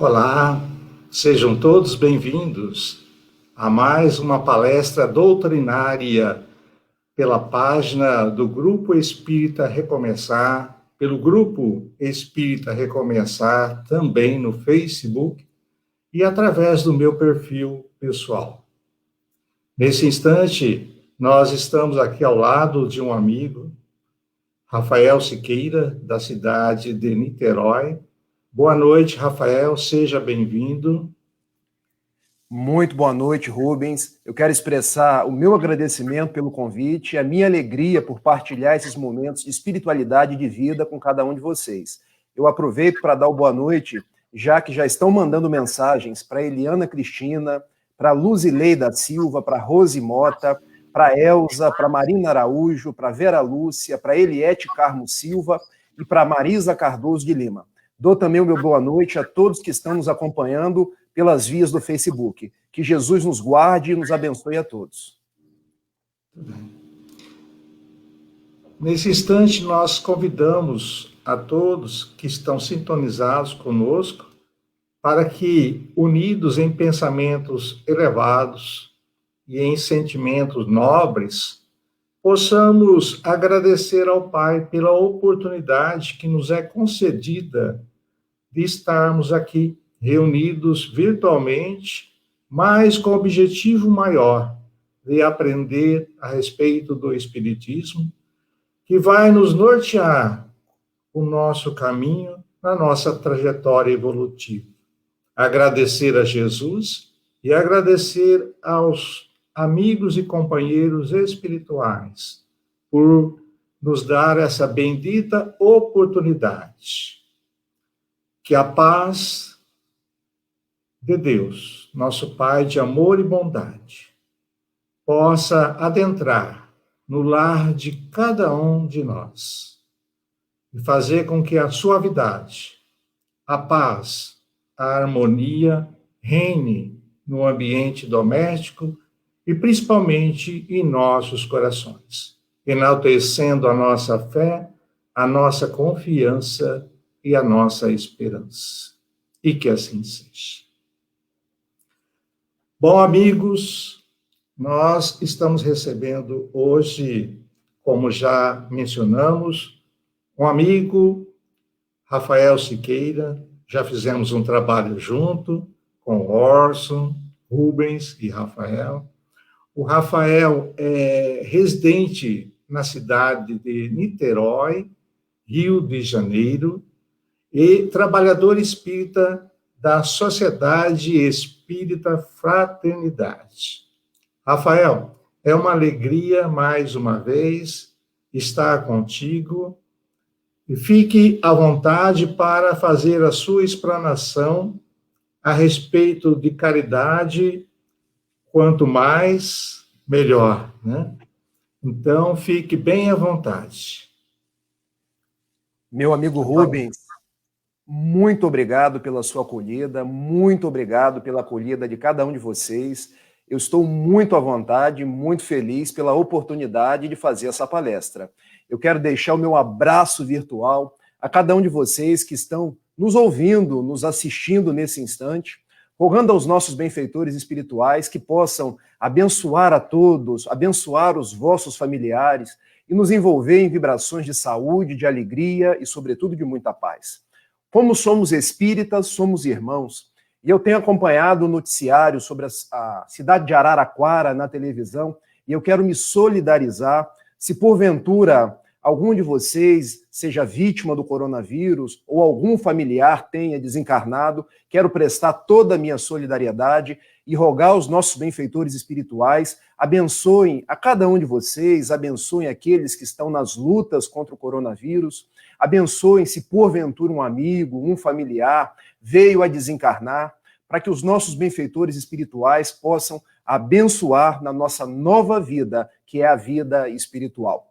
Olá, sejam todos bem-vindos a mais uma palestra doutrinária pela página do Grupo Espírita Recomeçar, pelo Grupo Espírita Recomeçar também no Facebook e através do meu perfil pessoal. Nesse instante, nós estamos aqui ao lado de um amigo, Rafael Siqueira, da cidade de Niterói. Boa noite, Rafael, seja bem-vindo. Muito boa noite, Rubens. Eu quero expressar o meu agradecimento pelo convite e a minha alegria por partilhar esses momentos de espiritualidade e de vida com cada um de vocês. Eu aproveito para dar o boa noite, já que já estão mandando mensagens para Eliana Cristina, para Luzileida Silva, para Rose Mota, para Elza, para Marina Araújo, para Vera Lúcia, para Eliette Carmo Silva e para Marisa Cardoso de Lima. Dou também o meu boa noite a todos que estão nos acompanhando pelas vias do Facebook. Que Jesus nos guarde e nos abençoe a todos. Nesse instante, nós convidamos a todos que estão sintonizados conosco para que, unidos em pensamentos elevados e em sentimentos nobres, possamos agradecer ao Pai pela oportunidade que nos é concedida de estarmos aqui reunidos virtualmente, mas com o objetivo maior de aprender a respeito do Espiritismo, que vai nos nortear o nosso caminho na nossa trajetória evolutiva. Agradecer a Jesus e agradecer aos amigos e companheiros espirituais por nos dar essa bendita oportunidade. Que a paz de Deus, nosso Pai de amor e bondade, possa adentrar no lar de cada um de nós e fazer com que a suavidade, a paz, a harmonia reine no ambiente doméstico e principalmente em nossos corações, enaltecendo a nossa fé, a nossa confiança e a nossa esperança. E que assim seja. Bom, amigos, nós estamos recebendo hoje, como já mencionamos, um amigo, Rafael Siqueira. Já fizemos um trabalho junto com Orson, Rubens e Rafael. O Rafael é residente na cidade de Niterói, Rio de Janeiro, e trabalhador espírita da Sociedade Espírita Fraternidade. Rafael, é uma alegria, mais uma vez, estar contigo, e fique à vontade para fazer a sua explanação a respeito de caridade, quanto mais, melhor, né? Então, fique bem à vontade. Meu amigo Rubens, muito obrigado pela sua acolhida, muito obrigado pela acolhida de cada um de vocês. Eu estou muito à vontade, muito feliz pela oportunidade de fazer essa palestra. Eu quero deixar o meu abraço virtual a cada um de vocês que estão nos ouvindo, nos assistindo nesse instante, rogando aos nossos benfeitores espirituais que possam abençoar a todos, abençoar os vossos familiares e nos envolver em vibrações de saúde, de alegria e, sobretudo, de muita paz. Como somos espíritas, somos irmãos. E eu tenho acompanhado o noticiário sobre a cidade de Araraquara na televisão e eu quero me solidarizar. Se porventura algum de vocês seja vítima do coronavírus ou algum familiar tenha desencarnado, quero prestar toda a minha solidariedade e rogar aos nossos benfeitores espirituais, abençoem a cada um de vocês, abençoem aqueles que estão nas lutas contra o coronavírus, abençoem se porventura um amigo, um familiar veio a desencarnar, para que os nossos benfeitores espirituais possam abençoar na nossa nova vida, que é a vida espiritual.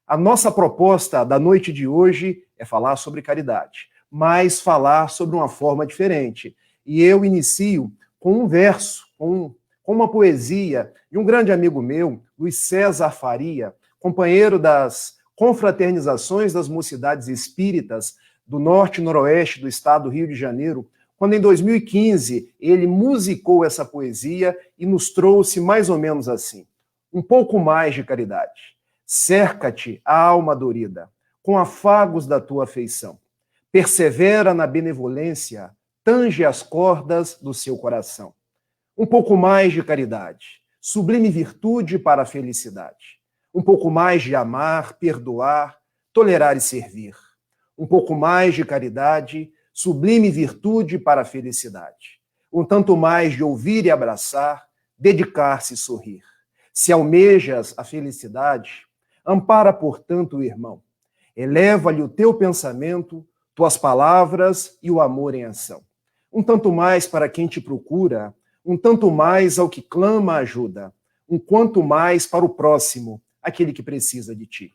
A nossa proposta da noite de hoje é falar sobre caridade, mas falar sobre uma forma diferente. E eu inicio com um verso, com uma poesia de um grande amigo meu, Luiz César Faria, companheiro das confraternizações das mocidades espíritas do norte e noroeste do estado do Rio de Janeiro, quando em 2015 ele musicou essa poesia e nos trouxe mais ou menos assim: um pouco mais de caridade. Cerca-te a alma dorida, com afagos da tua afeição. Persevera na benevolência, tange as cordas do seu coração. Um pouco mais de caridade, sublime virtude para a felicidade. Um pouco mais de amar, perdoar, tolerar e servir. Um pouco mais de caridade, sublime virtude para a felicidade. Um tanto mais de ouvir e abraçar, dedicar-se e sorrir. Se almejas a felicidade, ampara, portanto, o irmão. Eleva-lhe o teu pensamento, tuas palavras e o amor em ação. Um tanto mais para quem te procura, um tanto mais ao que clama ajuda, um quanto mais para o próximo, aquele que precisa de ti.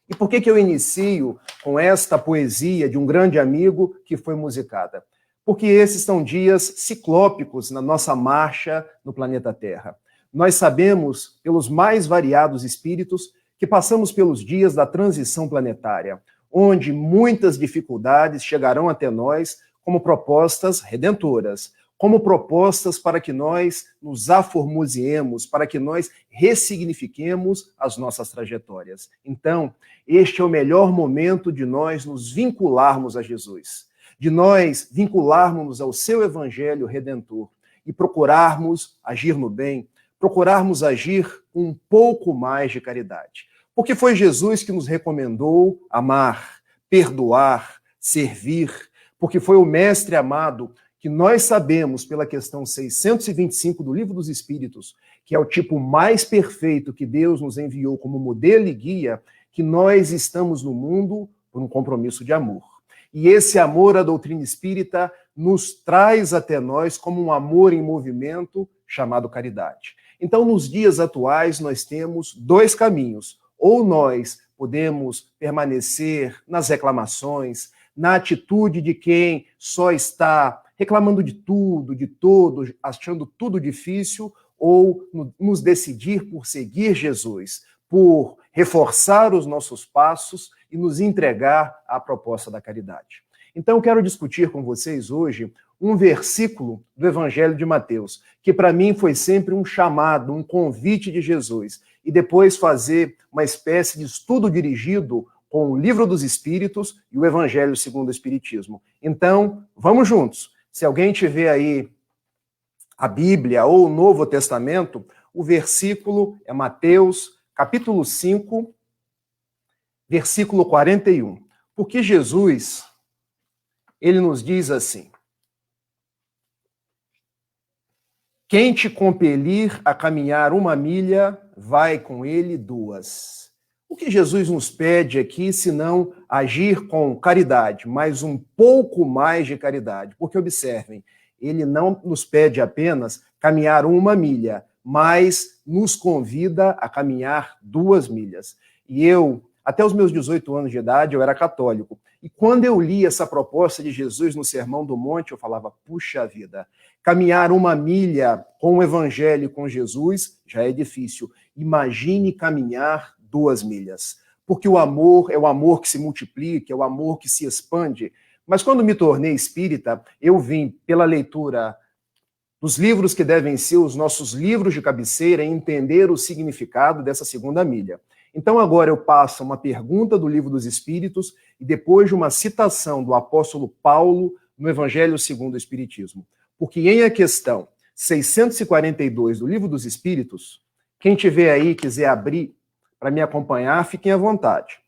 E por que eu inicio com esta poesia de um grande amigo que foi musicada? Porque esses são dias ciclópicos na nossa marcha no planeta Terra. Nós sabemos, pelos mais variados espíritos, que passamos pelos dias da transição planetária, onde muitas dificuldades chegarão até nós como propostas redentoras, como propostas para que nós nos aformoseemos, para que nós ressignifiquemos as nossas trajetórias. Então, este é o melhor momento de nós nos vincularmos a Jesus, de nós vincularmos ao seu evangelho redentor e procurarmos agir no bem, procurarmos agir com um pouco mais de caridade. Porque foi Jesus que nos recomendou amar, perdoar, servir, porque foi o Mestre amado que nós sabemos, pela questão 625 do Livro dos Espíritos, que é o tipo mais perfeito que Deus nos enviou como modelo e guia, que nós estamos no mundo por um compromisso de amor. E esse amor à doutrina espírita nos traz até nós como um amor em movimento chamado caridade. Então, nos dias atuais, nós temos dois caminhos. Ou nós podemos permanecer nas reclamações, na atitude de quem só está reclamando de tudo, de todo, achando tudo difícil, ou nos decidir por seguir Jesus, por reforçar os nossos passos e nos entregar à proposta da caridade. Então, eu quero discutir com vocês hoje um versículo do Evangelho de Mateus, que para mim foi sempre um chamado, um convite de Jesus, e depois fazer uma espécie de estudo dirigido com o Livro dos Espíritos e o Evangelho segundo o Espiritismo. Então, vamos juntos. Se alguém tiver aí a Bíblia ou o Novo Testamento, o versículo é Mateus, capítulo 5, versículo 41. Porque Jesus, ele nos diz assim: quem te compelir a caminhar 1 milha, vai com ele 2. O que Jesus nos pede aqui, senão agir com caridade, mas um pouco mais de caridade? Porque observem, ele não nos pede apenas caminhar 1 milha, mas nos convida a caminhar 2 milhas. E eu, até os meus 18 anos de idade, eu era católico. E quando eu li essa proposta de Jesus no Sermão do Monte, eu falava, puxa vida, caminhar 1 milha com o Evangelho e com Jesus já é difícil. Imagine caminhar 2 milhas. Porque o amor é o amor que se multiplica, é o amor que se expande. Mas quando me tornei espírita, eu vim pela leitura dos livros que devem ser os nossos livros de cabeceira e entender o significado dessa 2ª milha. Então agora eu passo uma pergunta do Livro dos Espíritos e depois de uma citação do apóstolo Paulo no Evangelho segundo o Espiritismo. Porque em a questão 642 do Livro dos Espíritos, quem tiver aí e quiser abrir para me acompanhar, fiquem à vontade.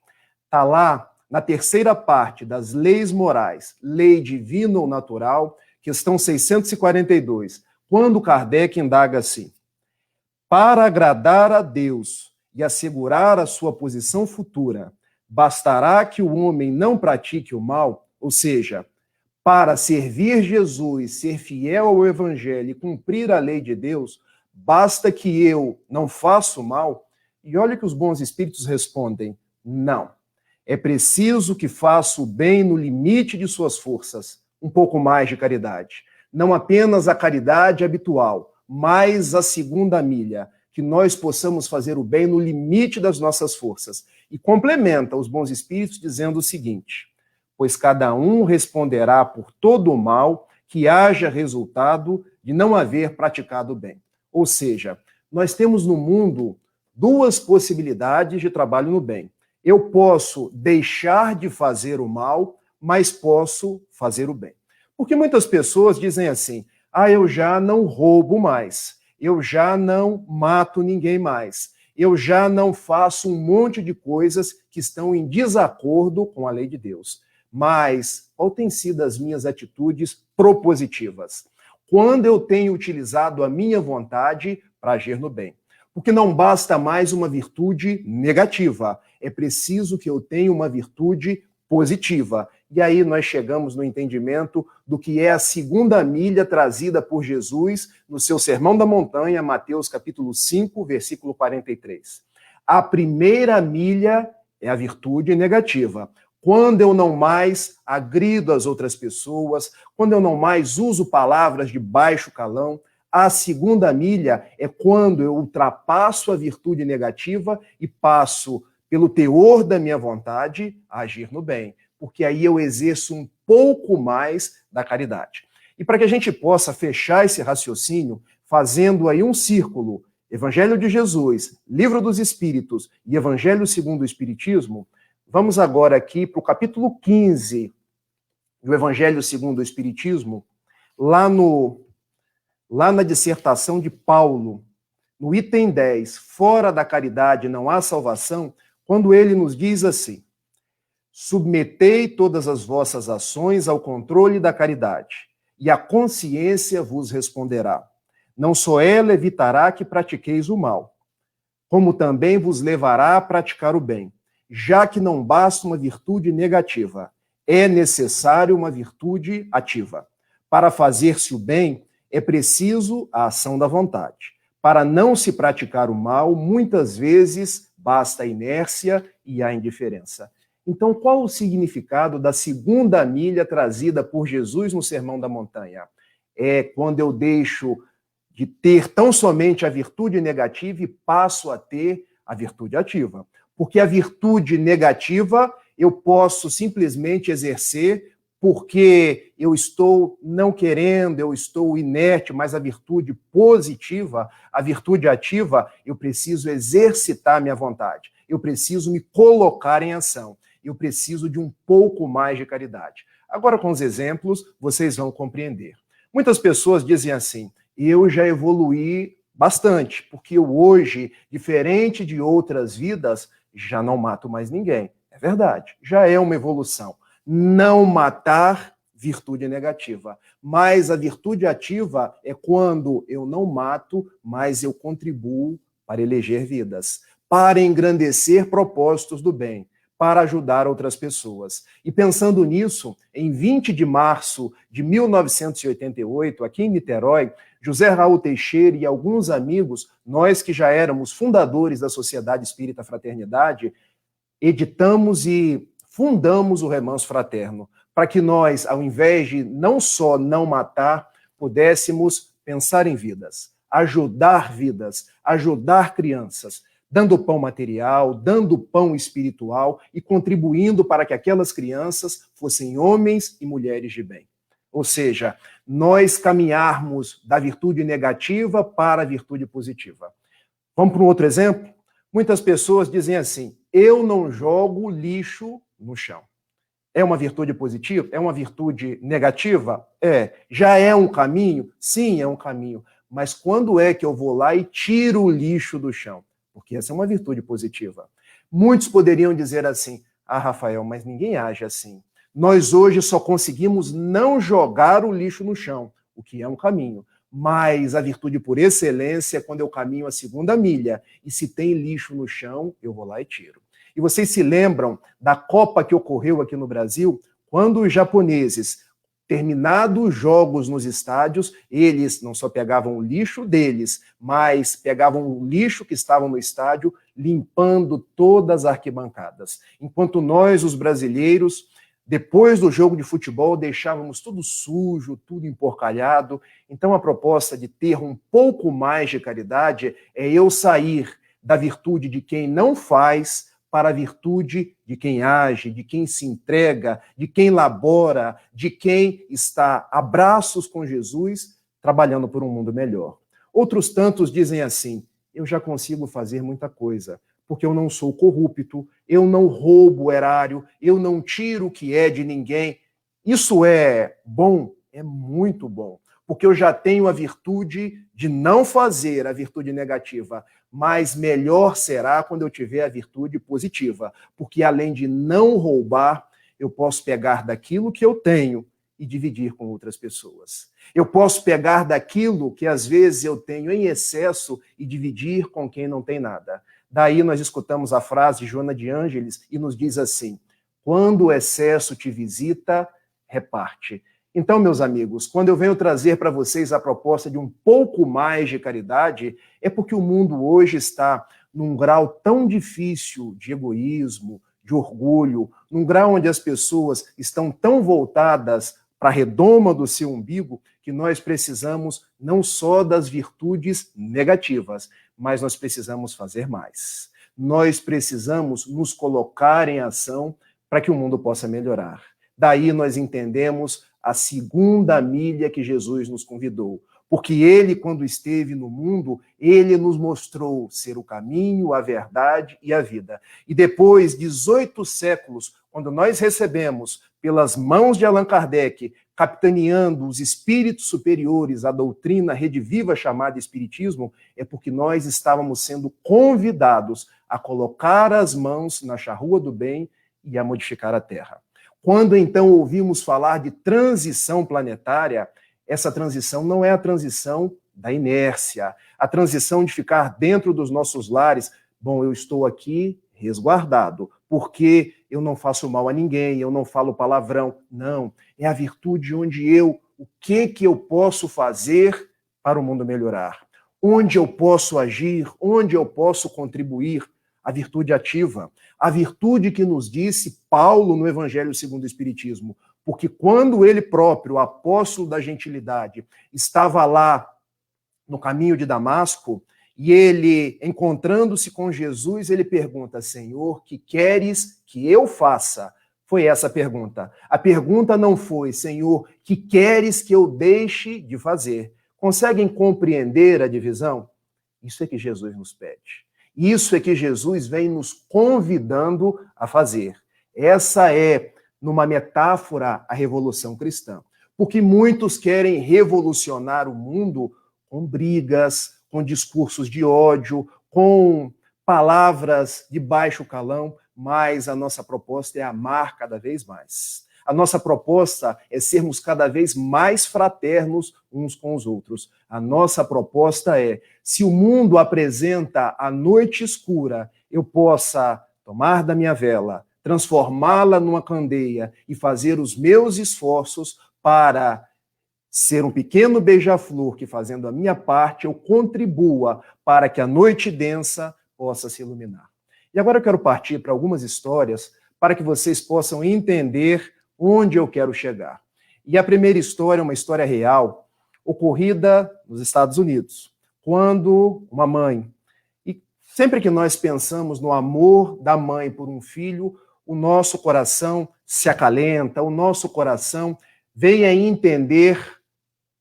Está lá na 3ª parte das leis morais, lei divina ou natural, questão 642, quando Kardec indaga assim: para agradar a Deus e assegurar a sua posição futura, bastará que o homem não pratique o mal, ou seja, para servir Jesus, ser fiel ao Evangelho e cumprir a lei de Deus, basta que eu não faça o mal? E olha que os bons espíritos respondem: não. É preciso que faça o bem no limite de suas forças, um pouco mais de caridade. Não apenas a caridade habitual, mas a 2ª milha, que nós possamos fazer o bem no limite das nossas forças. E complementa os bons espíritos dizendo o seguinte: pois cada um responderá por todo o mal que haja resultado de não haver praticado o bem. Ou seja, nós temos no mundo duas possibilidades de trabalho no bem. Eu posso deixar de fazer o mal, mas posso fazer o bem. Porque muitas pessoas dizem assim: eu já não roubo mais, eu já não mato ninguém mais, eu já não faço um monte de coisas que estão em desacordo com a lei de Deus. Mas qual tem sido as minhas atitudes propositivas? Quando eu tenho utilizado a minha vontade para agir no bem? Porque não basta mais uma virtude negativa, é preciso que eu tenha uma virtude positiva. E aí nós chegamos no entendimento do que é a segunda milha trazida por Jesus no seu Sermão da Montanha, Mateus capítulo 5, versículo 43. A primeira milha é a virtude negativa. Quando eu não mais agrido as outras pessoas, quando eu não mais uso palavras de baixo calão, a segunda milha é quando eu ultrapasso a virtude negativa e passo, pelo teor da minha vontade, a agir no bem. Porque aí eu exerço um pouco mais da caridade. E para que a gente possa fechar esse raciocínio, fazendo aí um círculo, Evangelho de Jesus, Livro dos Espíritos e Evangelho segundo o Espiritismo, vamos agora aqui para o capítulo 15 do Evangelho segundo o Espiritismo, lá na dissertação de Paulo, no item 10, fora da caridade não há salvação, quando ele nos diz assim: submetei todas as vossas ações ao controle da caridade, e a consciência vos responderá. Não só ela evitará que pratiqueis o mal, como também vos levará a praticar o bem, já que não basta uma virtude negativa, é necessário uma virtude ativa. Para fazer-se o bem, é preciso a ação da vontade. Para não se praticar o mal, muitas vezes basta a inércia e a indiferença. Então, qual o significado da segunda milha trazida por Jesus no Sermão da Montanha? É quando eu deixo de ter tão somente a virtude negativa e passo a ter a virtude ativa. Porque a virtude negativa eu posso simplesmente exercer porque eu estou não querendo, eu estou inerte, mas a virtude positiva, a virtude ativa, eu preciso exercitar minha vontade, eu preciso me colocar em ação, eu preciso de um pouco mais de caridade. Agora, com os exemplos, vocês vão compreender. Muitas pessoas dizem assim: eu já evoluí bastante, porque eu hoje, diferente de outras vidas, já não mato mais ninguém. É verdade, já é uma evolução. Não matar, virtude negativa. Mas a virtude ativa é quando eu não mato, mas eu contribuo para eleger vidas, para engrandecer propósitos do bem, para ajudar outras pessoas. E pensando nisso, em 20 de março de 1988, aqui em Niterói, José Raul Teixeira e alguns amigos, nós que já éramos fundadores da Sociedade Espírita Fraternidade, editamos e fundamos o Remanso Fraterno, para que nós, ao invés de não só não matar, pudéssemos pensar em vidas, ajudar crianças, dando pão material, dando pão espiritual e contribuindo para que aquelas crianças fossem homens e mulheres de bem. Ou seja, nós caminharmos da virtude negativa para a virtude positiva. Vamos para um outro exemplo? Muitas pessoas dizem assim: eu não jogo lixo no chão. É uma virtude positiva? É uma virtude negativa? É. Já é um caminho? Sim, é um caminho. Mas quando é que eu vou lá e tiro o lixo do chão? Porque essa é uma virtude positiva. Muitos poderiam dizer assim: Rafael, mas ninguém age assim. Nós hoje só conseguimos não jogar o lixo no chão, o que é um caminho. Mas a virtude por excelência é quando eu caminho a segunda milha. E se tem lixo no chão, eu vou lá e tiro. E vocês se lembram da Copa que ocorreu aqui no Brasil, quando os japoneses, terminados os jogos nos estádios, eles não só pegavam o lixo deles, mas pegavam o lixo que estava no estádio, limpando todas as arquibancadas. Enquanto nós, os brasileiros, depois do jogo de futebol, deixávamos tudo sujo, tudo emporcalhado. Então, a proposta de ter um pouco mais de caridade é eu sair da virtude de quem não faz para a virtude de quem age, de quem se entrega, de quem labora, de quem está a braços com Jesus, trabalhando por um mundo melhor. Outros tantos dizem assim: eu já consigo fazer muita coisa, porque eu não sou corrupto, eu não roubo o erário, eu não tiro o que é de ninguém. Isso é bom? É muito bom, porque eu já tenho a virtude de não fazer a virtude negativa, mas melhor será quando eu tiver a virtude positiva, porque além de não roubar, eu posso pegar daquilo que eu tenho e dividir com outras pessoas. Eu posso pegar daquilo que às vezes eu tenho em excesso e dividir com quem não tem nada. Daí nós escutamos a frase de Joana de Ângeles e nos diz assim: quando o excesso te visita, reparte. Então, meus amigos, quando eu venho trazer para vocês a proposta de um pouco mais de caridade, é porque o mundo hoje está num grau tão difícil de egoísmo, de orgulho, num grau onde as pessoas estão tão voltadas para a redoma do seu umbigo, que nós precisamos não só das virtudes negativas, mas nós precisamos fazer mais. Nós precisamos nos colocar em ação para que o mundo possa melhorar. Daí nós entendemos a segunda milha que Jesus nos convidou. Porque ele, quando esteve no mundo, ele nos mostrou ser o caminho, a verdade e a vida. E depois de 18 séculos, quando nós recebemos, pelas mãos de Allan Kardec, capitaneando os espíritos superiores, a doutrina rediviva chamada Espiritismo, é porque nós estávamos sendo convidados a colocar as mãos na charrua do bem e a modificar a Terra. Quando então ouvimos falar de transição planetária, essa transição não é a transição da inércia, a transição de ficar dentro dos nossos lares. Bom, eu estou aqui resguardado, porque eu não faço mal a ninguém, eu não falo palavrão. Não, é a virtude onde o que eu posso fazer para o mundo melhorar? Onde eu posso agir, onde eu posso contribuir? A virtude ativa, a virtude que nos disse Paulo no Evangelho segundo o Espiritismo, porque quando ele próprio, o apóstolo da gentilidade, estava lá no caminho de Damasco, e ele, encontrando-se com Jesus, ele pergunta: Senhor, que queres que eu faça? Foi essa a pergunta. A pergunta não foi: Senhor, que queres que eu deixe de fazer? Conseguem compreender a divisão? Isso é que Jesus nos pede. Isso é que Jesus vem nos convidando a fazer. Essa é, numa metáfora, a revolução cristã. Porque muitos querem revolucionar o mundo com brigas, com discursos de ódio, com palavras de baixo calão, mas a nossa proposta é amar cada vez mais. A nossa proposta é sermos cada vez mais fraternos uns com os outros. A nossa proposta é, se o mundo apresenta a noite escura, eu possa tomar da minha vela, transformá-la numa candeia e fazer os meus esforços para ser um pequeno beija-flor que, fazendo a minha parte, eu contribua para que a noite densa possa se iluminar. E agora eu quero partir para algumas histórias para que vocês possam entender onde eu quero chegar. E a primeira história é uma história real, ocorrida nos Estados Unidos, quando uma mãe, e sempre que nós pensamos no amor da mãe por um filho, o nosso coração se acalenta, o nosso coração vem a entender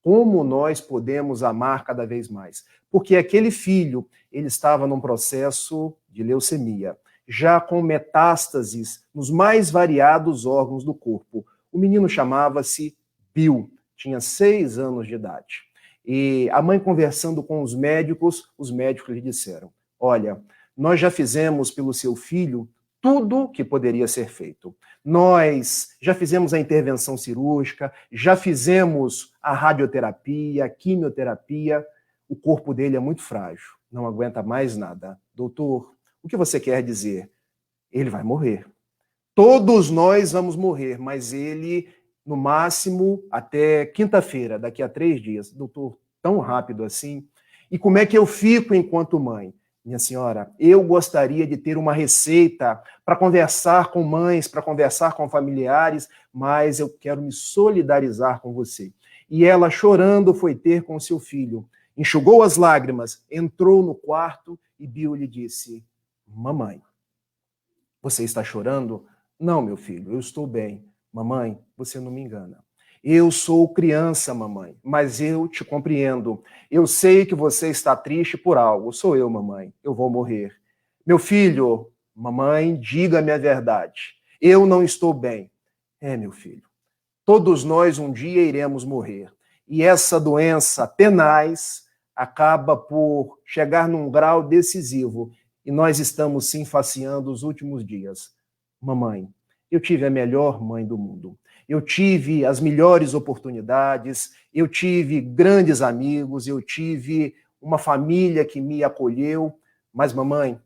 como nós podemos amar cada vez mais. Porque aquele filho, ele estava num processo de leucemia, já com metástases nos mais variados órgãos do corpo. O menino chamava-se Bill, tinha 6 anos de idade. E a mãe, conversando com os médicos lhe disseram: olha, nós já fizemos pelo seu filho tudo que poderia ser feito. Nós já fizemos a intervenção cirúrgica, já fizemos a radioterapia, a quimioterapia. O corpo dele é muito frágil, não aguenta mais nada. Doutor, o que você quer dizer? Ele vai morrer. Todos nós vamos morrer, mas ele, no máximo, até quinta-feira, daqui a 3 dias. Doutor, tão rápido assim? E como é que eu fico enquanto mãe? Minha senhora, eu gostaria de ter uma receita para conversar com mães, para conversar com familiares, mas eu quero me solidarizar com você. E ela, chorando, foi ter com seu filho. Enxugou as lágrimas, entrou no quarto e Bill lhe disse: mamãe, Você está chorando? Não, meu filho, eu estou bem. Mamãe, você não me engana. Eu sou criança, mamãe, mas eu te compreendo. Eu sei que você está triste por algo. Sou eu, mamãe. Eu vou morrer. Meu filho, mamãe, diga-me a verdade. Eu não estou bem. É, meu filho. Todos nós um dia iremos morrer. E essa doença tenaz acaba por chegar num grau decisivo. E nós estamos sim faceando os últimos dias. Mamãe, eu tive a melhor mãe do mundo. Eu tive as melhores oportunidades, eu tive grandes amigos, eu tive uma família que me acolheu. Mas, mamãe,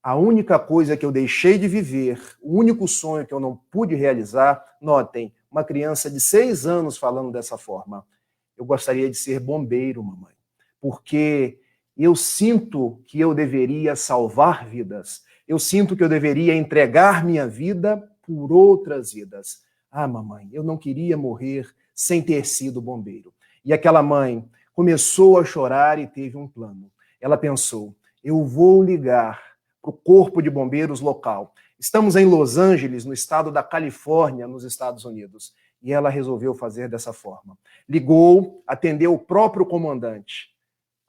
a única coisa que eu deixei de viver, o único sonho que eu não pude realizar, notem, uma criança de 6 anos falando dessa forma. Eu gostaria de ser bombeiro, mamãe, porque eu sinto que eu deveria salvar vidas. Eu sinto que eu deveria entregar minha vida por outras vidas. Ah, mamãe, eu não queria morrer sem ter sido bombeiro. E aquela mãe começou a chorar e teve um plano. Ela pensou, eu vou ligar para o Corpo de Bombeiros local. Estamos em Los Angeles, no estado da Califórnia, nos Estados Unidos. E ela resolveu fazer dessa forma. Ligou, atendeu o próprio comandante.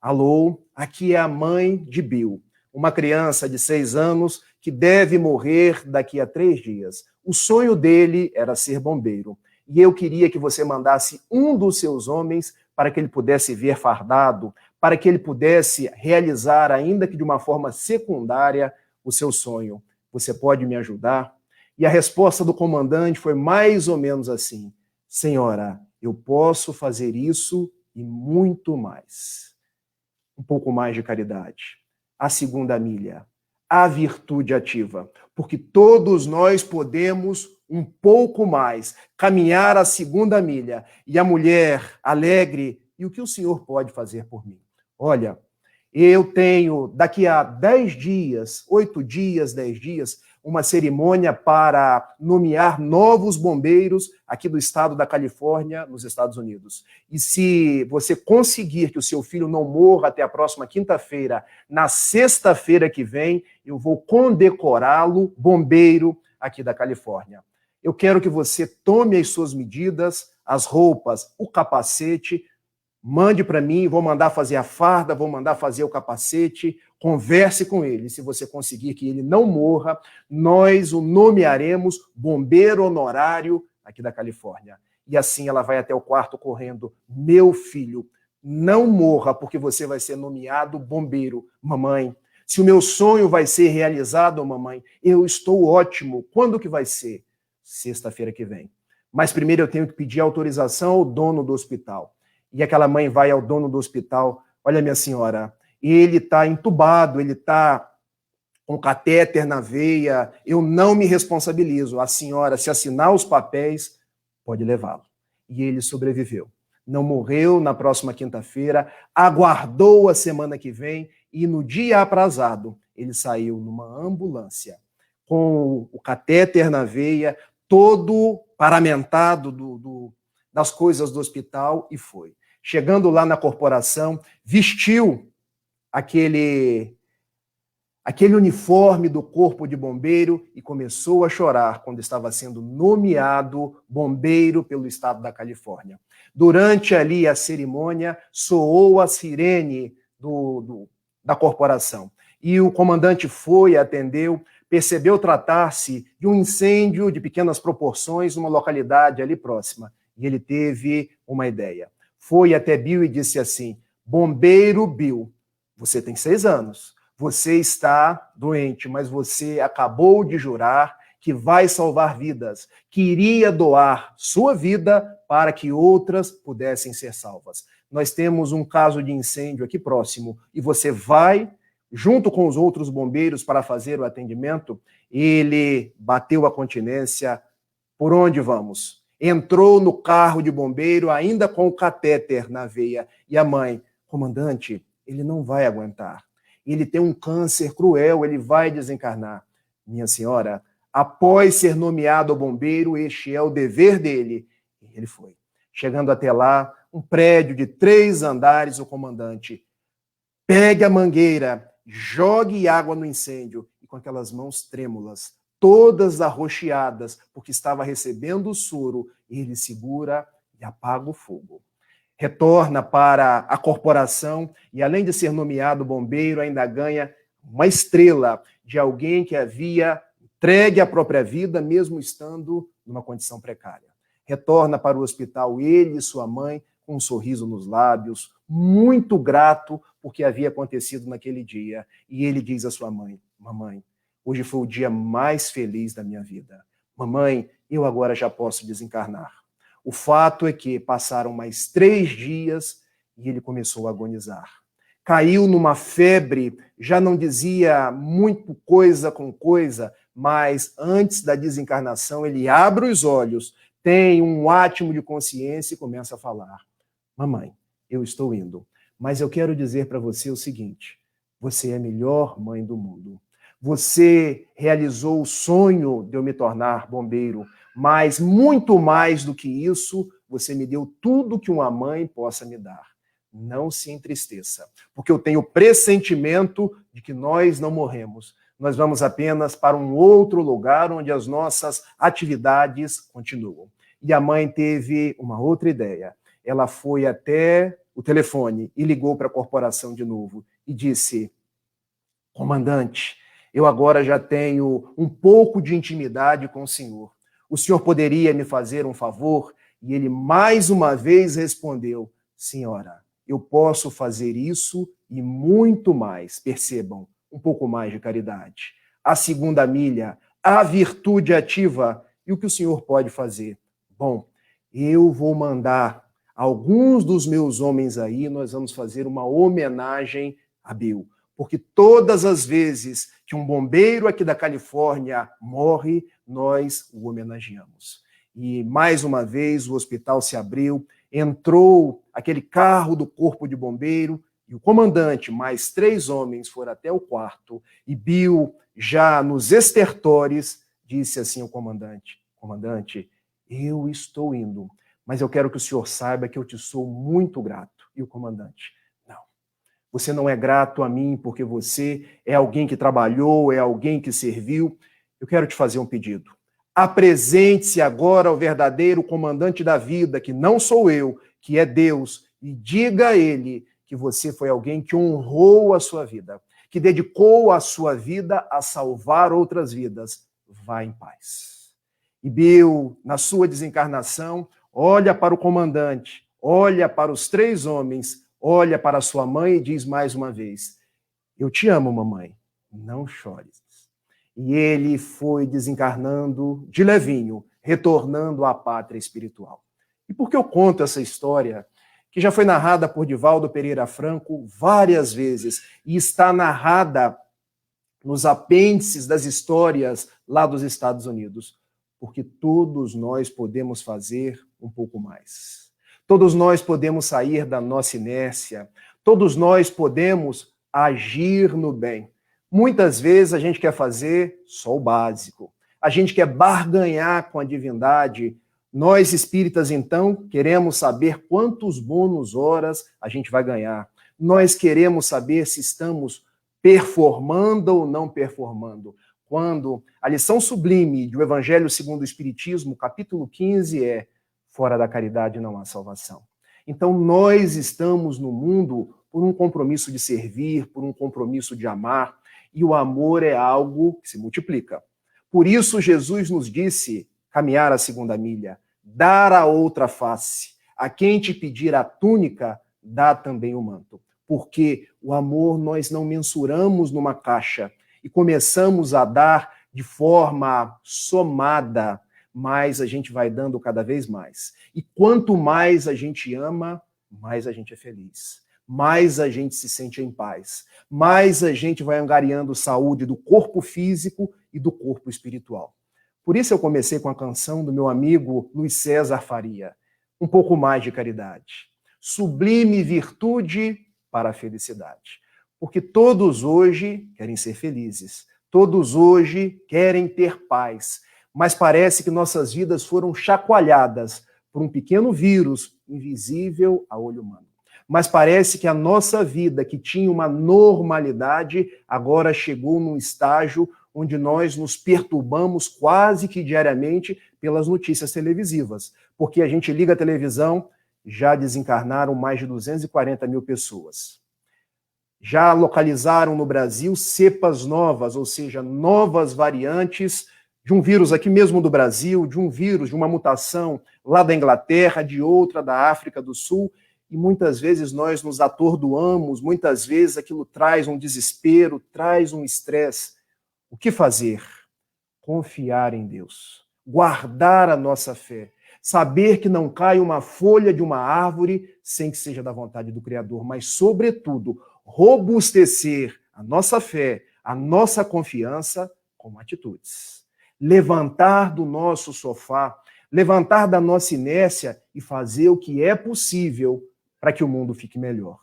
Alô, aqui é a mãe de Bill, uma criança de 6 anos que deve morrer daqui a 3 dias. O sonho dele era ser bombeiro. E eu queria que você mandasse um dos seus homens para que ele pudesse vir fardado, para que ele pudesse realizar, ainda que de uma forma secundária, o seu sonho. Você pode me ajudar? E a resposta do comandante foi mais ou menos assim: senhora, eu posso fazer isso e muito mais. Um pouco mais de caridade. A segunda milha, a virtude ativa. Porque todos nós podemos um pouco mais, caminhar a segunda milha. E a mulher alegre, e o que o senhor pode fazer por mim? Olha, eu tenho daqui a 10 dias, 8 dias, 10 dias, uma cerimônia para nomear novos bombeiros aqui do estado da Califórnia, nos Estados Unidos. E se você conseguir que o seu filho não morra até a próxima quinta-feira, na sexta-feira que vem, eu vou condecorá-lo bombeiro aqui da Califórnia. Eu quero que você tome as suas medidas, as roupas, o capacete, mande para mim, vou mandar fazer a farda, vou mandar fazer o capacete, converse com ele. Se você conseguir que ele não morra, nós o nomearemos bombeiro honorário aqui da Califórnia. E assim ela vai até o quarto correndo. Meu filho, não morra porque você vai ser nomeado bombeiro. Mamãe, se o meu sonho vai ser realizado, mamãe, eu estou ótimo. Quando que vai ser? Sexta-feira que vem. Mas primeiro eu tenho que pedir autorização ao dono do hospital. E aquela mãe vai ao dono do hospital, olha, minha senhora, ele está entubado, ele está com catéter na veia, eu não me responsabilizo. A senhora, se assinar os papéis, pode levá-lo. E ele sobreviveu. Não morreu na próxima quinta-feira, aguardou a semana que vem e no dia aprazado, ele saiu numa ambulância, com o catéter na veia, todo paramentado das coisas do hospital e foi. Chegando lá na corporação, vestiu aquele uniforme do corpo de bombeiro e começou a chorar quando estava sendo nomeado bombeiro pelo estado da Califórnia. Durante ali a cerimônia, soou a sirene da corporação. E o comandante foi, atendeu, percebeu tratar-se de um incêndio de pequenas proporções numa localidade ali próxima. E ele teve uma ideia. Foi até Bill e disse assim: bombeiro Bill, você tem 6 anos, você está doente, mas você acabou de jurar que vai salvar vidas, que iria doar sua vida para que outras pudessem ser salvas. Nós temos um caso de incêndio aqui próximo e você vai, junto com os outros bombeiros, para fazer o atendimento. Ele bateu a continência. Por onde vamos? Entrou no carro de bombeiro, ainda com o catéter na veia. E a mãe: comandante, ele não vai aguentar. Ele tem um câncer cruel, ele vai desencarnar. Minha senhora, após ser nomeado bombeiro, este é o dever dele. E ele foi. Chegando até lá, um prédio de 3 andares, o comandante: pegue a mangueira, jogue água no incêndio. E com aquelas mãos trêmulas, todas arroxeadas, porque estava recebendo o soro, ele segura e apaga o fogo. Retorna para a corporação e, além de ser nomeado bombeiro, ainda ganha uma estrela de alguém que havia entregue a própria vida, mesmo estando numa condição precária. Retorna para o hospital, ele e sua mãe, com um sorriso nos lábios, muito grato por que havia acontecido naquele dia. E ele diz à sua mãe: mamãe, hoje foi o dia mais feliz da minha vida. Mamãe, eu agora já posso desencarnar. O fato é que passaram mais 3 dias e ele começou a agonizar. Caiu numa febre, já não dizia muito coisa com coisa, mas antes da desencarnação ele abre os olhos, tem um átimo de consciência e começa a falar: mamãe, eu estou indo, mas eu quero dizer para você o seguinte: você é a melhor mãe do mundo. Você realizou o sonho de eu me tornar bombeiro, mas muito mais do que isso, você me deu tudo que uma mãe possa me dar. Não se entristeça, porque eu tenho pressentimento de que nós não morremos. Nós vamos apenas para um outro lugar onde as nossas atividades continuam. E a mãe teve uma outra ideia. Ela foi até o telefone e ligou para a corporação de novo e disse: comandante, eu agora já tenho um pouco de intimidade com o senhor. O senhor poderia me fazer um favor? E ele mais uma vez respondeu: senhora, eu posso fazer isso e muito mais. Percebam, um pouco mais de caridade. A segunda milha, a virtude ativa. E o que o senhor pode fazer? Bom, eu vou mandar alguns dos meus homens aí, nós vamos fazer uma homenagem a Bill. Porque todas as vezes que um bombeiro aqui da Califórnia morre, nós o homenageamos. E, mais uma vez, o hospital se abriu, entrou aquele carro do corpo de bombeiro, e o comandante, mais 3 homens, foram até o quarto, e Bill, já nos estertores, disse assim ao comandante: comandante, eu estou indo, mas eu quero que o senhor saiba que eu te sou muito grato. E o comandante: você não é grato a mim porque você é alguém que trabalhou, é alguém que serviu. Eu quero te fazer um pedido. Apresente-se agora ao verdadeiro comandante da vida, que não sou eu, que é Deus, e diga a ele que você foi alguém que honrou a sua vida, que dedicou a sua vida a salvar outras vidas. Vá em paz. E Bill, na sua desencarnação, olha para o comandante, olha para os 3 homens, olha para sua mãe e diz mais uma vez: eu te amo, mamãe, não chores. E ele foi desencarnando de levinho, retornando à pátria espiritual. E por que eu conto essa história, que já foi narrada por Divaldo Pereira Franco várias vezes, e está narrada nos apêndices das histórias lá dos Estados Unidos? Porque todos nós podemos fazer um pouco mais. Todos nós podemos sair da nossa inércia, todos nós podemos agir no bem. Muitas vezes a gente quer fazer só o básico, a gente quer barganhar com a divindade. Nós espíritas, então, queremos saber quantos bônus horas a gente vai ganhar. Nós queremos saber se estamos performando ou não performando. Quando a lição sublime do Evangelho segundo o Espiritismo, capítulo 15, é: fora da caridade não há salvação. Então, nós estamos no mundo por um compromisso de servir, por um compromisso de amar, e o amor é algo que se multiplica. Por isso, Jesus nos disse caminhar a segunda milha, dar a outra face. A quem te pedir a túnica, dá também o manto. Porque o amor nós não mensuramos numa caixa e começamos a dar de forma somada, mas a gente vai dando cada vez mais. E quanto mais a gente ama, mais a gente é feliz. Mais a gente se sente em paz. Mais a gente vai angariando saúde do corpo físico e do corpo espiritual. Por isso eu comecei com a canção do meu amigo Luiz César Faria. Um pouco mais de caridade. Sublime virtude para a felicidade. Porque todos hoje querem ser felizes. Todos hoje querem ter paz. Mas parece que nossas vidas foram chacoalhadas por um pequeno vírus invisível a olho humano. Mas parece que a nossa vida, que tinha uma normalidade, agora chegou num estágio onde nós nos perturbamos quase que diariamente pelas notícias televisivas, porque a gente liga a televisão, já desencarnaram mais de 240 mil pessoas. Já localizaram no Brasil cepas novas, ou seja, novas variantes de um vírus aqui mesmo do Brasil, de um vírus, de uma mutação lá da Inglaterra, de outra da África do Sul, e muitas vezes nós nos atordoamos, muitas vezes aquilo traz um desespero, traz um estresse. O que fazer? Confiar em Deus, guardar a nossa fé, saber que não cai uma folha de uma árvore sem que seja da vontade do Criador, mas, sobretudo, robustecer a nossa fé, a nossa confiança com atitudes. Levantar do nosso sofá, levantar da nossa inércia e fazer o que é possível para que o mundo fique melhor.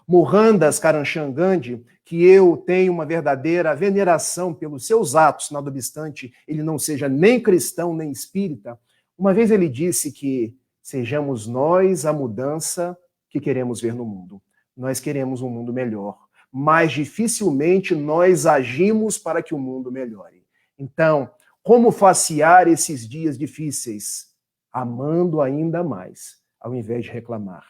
Mohandas Karamchand Gandhi, que eu tenho uma verdadeira veneração pelos seus atos, nada obstante ele não seja nem cristão nem espírita, uma vez ele disse que sejamos nós a mudança que queremos ver no mundo. Nós queremos um mundo melhor, mas dificilmente nós agimos para que o mundo melhore. Então, como facear esses dias difíceis? Amando ainda mais, ao invés de reclamar.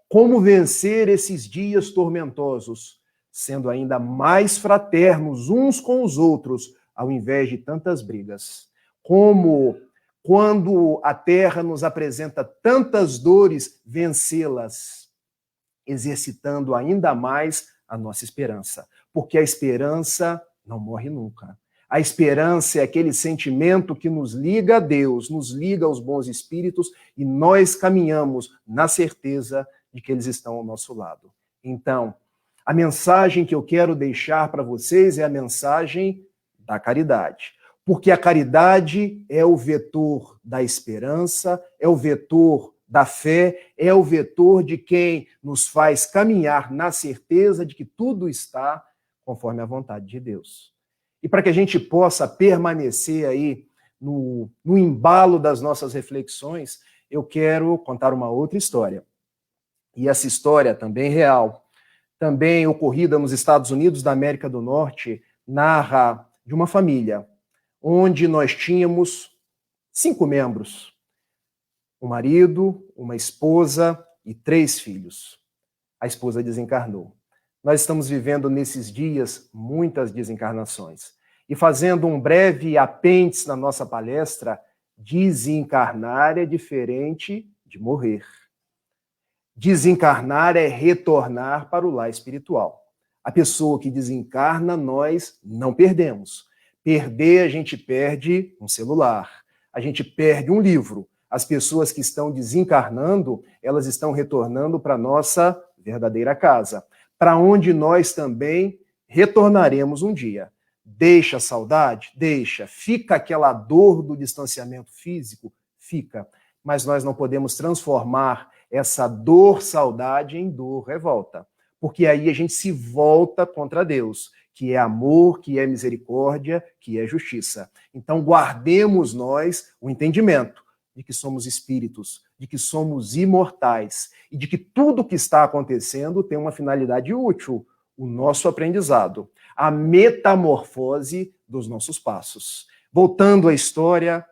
Como vencer esses dias tormentosos? Sendo ainda mais fraternos uns com os outros, ao invés de tantas brigas. Como, quando a terra nos apresenta tantas dores, vencê-las, exercitando ainda mais a nossa esperança. Porque a esperança não morre nunca. A esperança é aquele sentimento que nos liga a Deus, nos liga aos bons espíritos e nós caminhamos na certeza de que eles estão ao nosso lado. Então, a mensagem que eu quero deixar para vocês é a mensagem da caridade. Porque a caridade é o vetor da esperança, é o vetor da fé, é o vetor de quem nos faz caminhar na certeza de que tudo está conforme a vontade de Deus. E para que a gente possa permanecer aí no embalo das nossas reflexões, eu quero contar uma outra história. E essa história também real, também ocorrida nos Estados Unidos da América do Norte, narra de uma família onde nós tínhamos 5 membros. Um marido, uma esposa e 3 filhos. A esposa desencarnou. Nós estamos vivendo nesses dias muitas desencarnações. E fazendo um breve apêndice na nossa palestra, desencarnar é diferente de morrer. Desencarnar é retornar para o lar espiritual. A pessoa que desencarna, nós não perdemos. Perder, a gente perde um celular, a gente perde um livro. As pessoas que estão desencarnando, elas estão retornando para a nossa verdadeira casa, para onde nós também retornaremos um dia. Deixa a saudade? Deixa. Fica aquela dor do distanciamento físico? Fica. Mas nós não podemos transformar essa dor, saudade, em dor, revolta. Porque aí a gente se volta contra Deus, que é amor, que é misericórdia, que é justiça. Então guardemos nós o entendimento de que somos espíritos, de que somos imortais e de que tudo que está acontecendo tem uma finalidade útil, o nosso aprendizado, a metamorfose dos nossos passos. Voltando à história,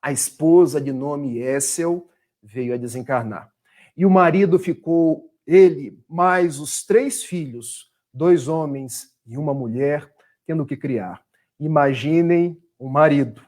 a esposa de nome Essel veio a desencarnar. E o marido ficou, ele mais os 3 filhos, 2 homens e uma mulher, tendo que criar. Imaginem um marido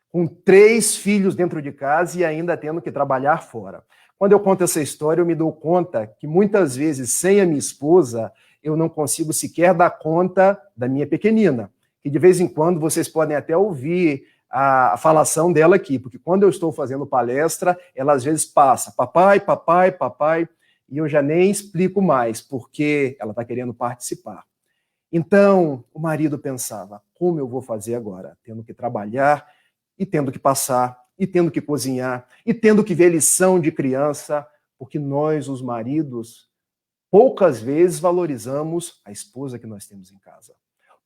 com 3 filhos dentro de casa e ainda tendo que trabalhar fora. Quando eu conto essa história, eu me dou conta que muitas vezes, sem a minha esposa, eu não consigo sequer dar conta da minha pequenina. E de vez em quando vocês podem até ouvir a falação dela aqui, porque quando eu estou fazendo palestra, ela às vezes passa, papai, papai, papai, e eu já nem explico mais, porque ela está querendo participar. Então, o marido pensava, como eu vou fazer agora? Tendo que trabalhar, e tendo que passar, e tendo que cozinhar, e tendo que ver lição de criança, porque nós, os maridos, poucas vezes valorizamos a esposa que nós temos em casa.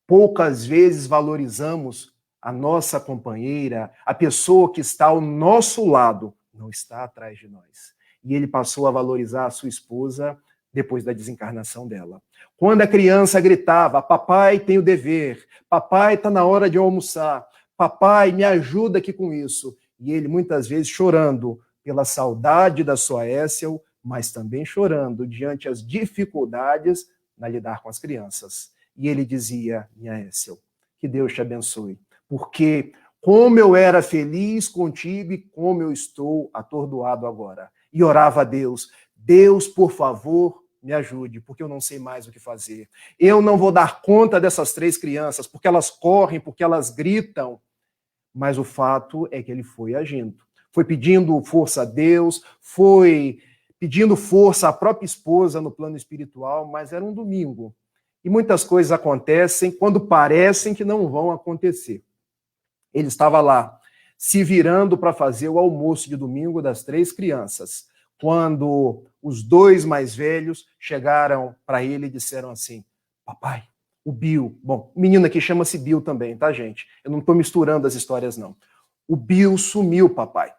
Poucas vezes valorizamos a nossa companheira, a pessoa que está ao nosso lado, não está atrás de nós. E ele passou a valorizar a sua esposa depois da desencarnação dela. Quando a criança gritava, papai tem o dever, papai está na hora de almoçar, papai me ajuda aqui com isso. E ele muitas vezes chorando pela saudade da sua Éssel, mas também chorando diante as dificuldades na lidar com as crianças. E ele dizia, minha Éssel, que Deus te abençoe, porque como eu era feliz contigo e como eu estou atordoado agora. E orava a Deus, Deus, por favor, me ajude, porque eu não sei mais o que fazer. Eu não vou dar conta dessas 3 crianças, porque elas correm, porque elas gritam. Mas o fato é que ele foi agindo. Foi pedindo força a Deus, foi pedindo força à própria esposa no plano espiritual, mas era um domingo. E muitas coisas acontecem quando parecem que não vão acontecer. Ele estava lá, se virando para fazer o almoço de domingo das 3 crianças, quando os 2 mais velhos chegaram para ele e disseram assim, papai, o Bill, bom, o menino aqui chama-se Bill também, tá, gente? Eu não estou misturando as histórias, não. O Bill sumiu, papai.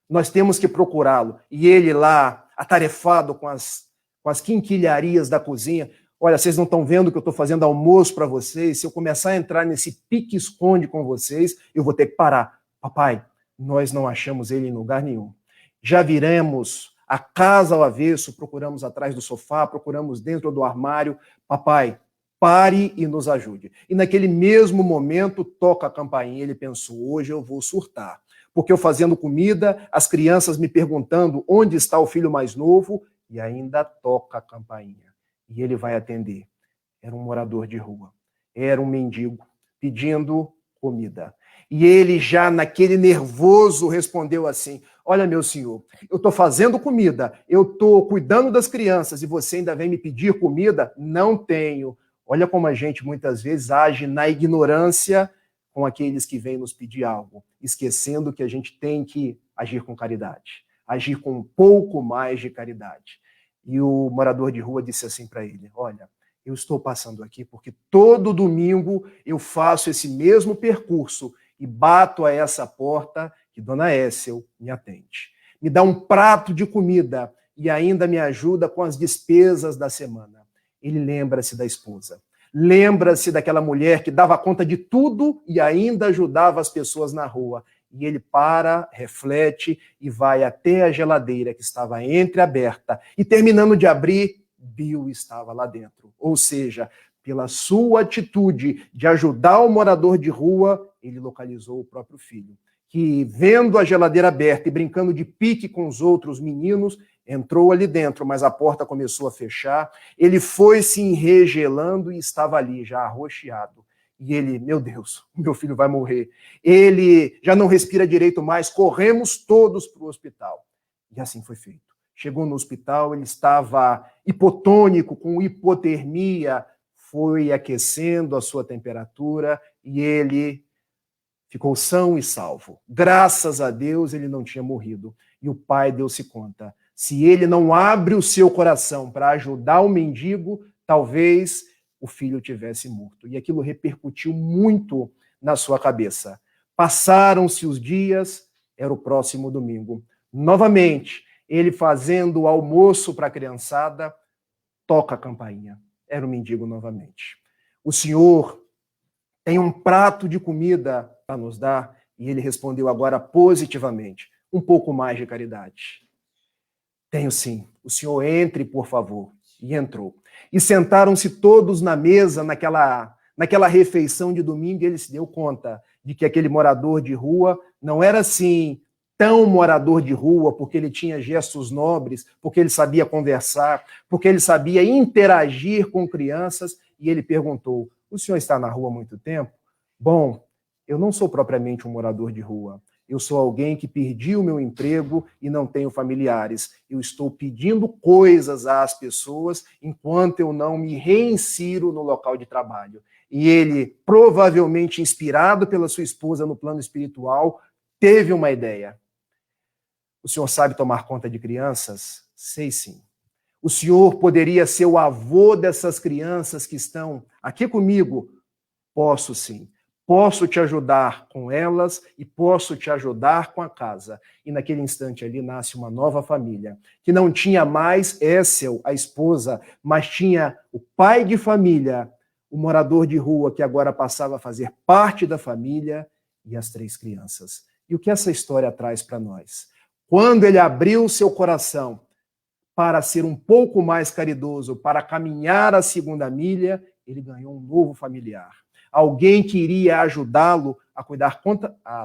Nós temos que procurá-lo. E ele lá, atarefado com as quinquilharias da cozinha, olha, vocês não estão vendo que eu estou fazendo almoço para vocês, se eu começar a entrar nesse pique-esconde com vocês, eu vou ter que parar. Papai, nós não achamos ele em lugar nenhum. Já viramos a casa ao avesso, procuramos atrás do sofá, procuramos dentro do armário. Papai, pare e nos ajude. E naquele mesmo momento, toca a campainha. Ele pensou, hoje eu vou surtar. Porque eu fazendo comida, as crianças me perguntando onde está o filho mais novo, e ainda toca a campainha. E ele vai atender. Era um morador de rua. Era um mendigo pedindo comida. E ele já naquele nervoso respondeu assim, olha meu senhor, eu estou fazendo comida, eu estou cuidando das crianças e você ainda vem me pedir comida? Não tenho. Olha como a gente muitas vezes age na ignorância com aqueles que vêm nos pedir algo, esquecendo que a gente tem que agir com caridade, agir com um pouco mais de caridade. E o morador de rua disse assim para ele, olha, eu estou passando aqui porque todo domingo eu faço esse mesmo percurso e bato a essa porta que Dona Éssel me atende. Me dá um prato de comida e ainda me ajuda com as despesas da semana. Ele lembra-se da esposa. Lembra-se daquela mulher que dava conta de tudo e ainda ajudava as pessoas na rua. E ele para, reflete e vai até a geladeira que estava entreaberta. E terminando de abrir, Bill estava lá dentro. Ou seja, pela sua atitude de ajudar o morador de rua, ele localizou o próprio filho, que vendo a geladeira aberta e brincando de pique com os outros meninos, entrou ali dentro, mas a porta começou a fechar, ele foi se enregelando e estava ali, já arroxeado. E ele, meu Deus, meu filho vai morrer. Ele já não respira direito mais, corremos todos para o hospital. E assim foi feito. Chegou no hospital, ele estava hipotônico, com hipotermia, foi aquecendo a sua temperatura e ele ficou são e salvo. Graças a Deus ele não tinha morrido. E o pai deu-se conta. Se ele não abre o seu coração para ajudar o mendigo, talvez o filho tivesse morto. E aquilo repercutiu muito na sua cabeça. Passaram-se os dias, era o próximo domingo. Novamente, ele fazendo o almoço para a criançada, toca a campainha. Era o mendigo novamente. O senhor tem um prato de comida para nos dar? E ele respondeu agora positivamente, um pouco mais de caridade. Tenho sim. O senhor entre, por favor. E entrou. E sentaram-se todos na mesa, naquela refeição de domingo, e ele se deu conta de que aquele morador de rua não era assim tão morador de rua, porque ele tinha gestos nobres, porque ele sabia conversar, porque ele sabia interagir com crianças, e ele perguntou, o senhor está na rua há muito tempo? Bom, eu não sou propriamente um morador de rua. Eu sou alguém que perdi o meu emprego e não tenho familiares. Eu estou pedindo coisas às pessoas enquanto eu não me reinsiro no local de trabalho. E ele, provavelmente inspirado pela sua esposa no plano espiritual, teve uma ideia. O senhor sabe tomar conta de crianças? Sei sim. O senhor poderia ser o avô dessas crianças que estão aqui comigo? Posso sim. posso te ajudar com elas e posso te ajudar com a casa. E naquele instante ali nasce uma nova família, que não tinha mais Éssel, a esposa, mas tinha o pai de família, o morador de rua que agora passava a fazer parte da família e as 3 crianças. E o que essa história traz para nós? Quando ele abriu seu coração para ser um pouco mais caridoso, para caminhar a segunda milha, ele ganhou um novo familiar. Alguém que iria ajudá-lo a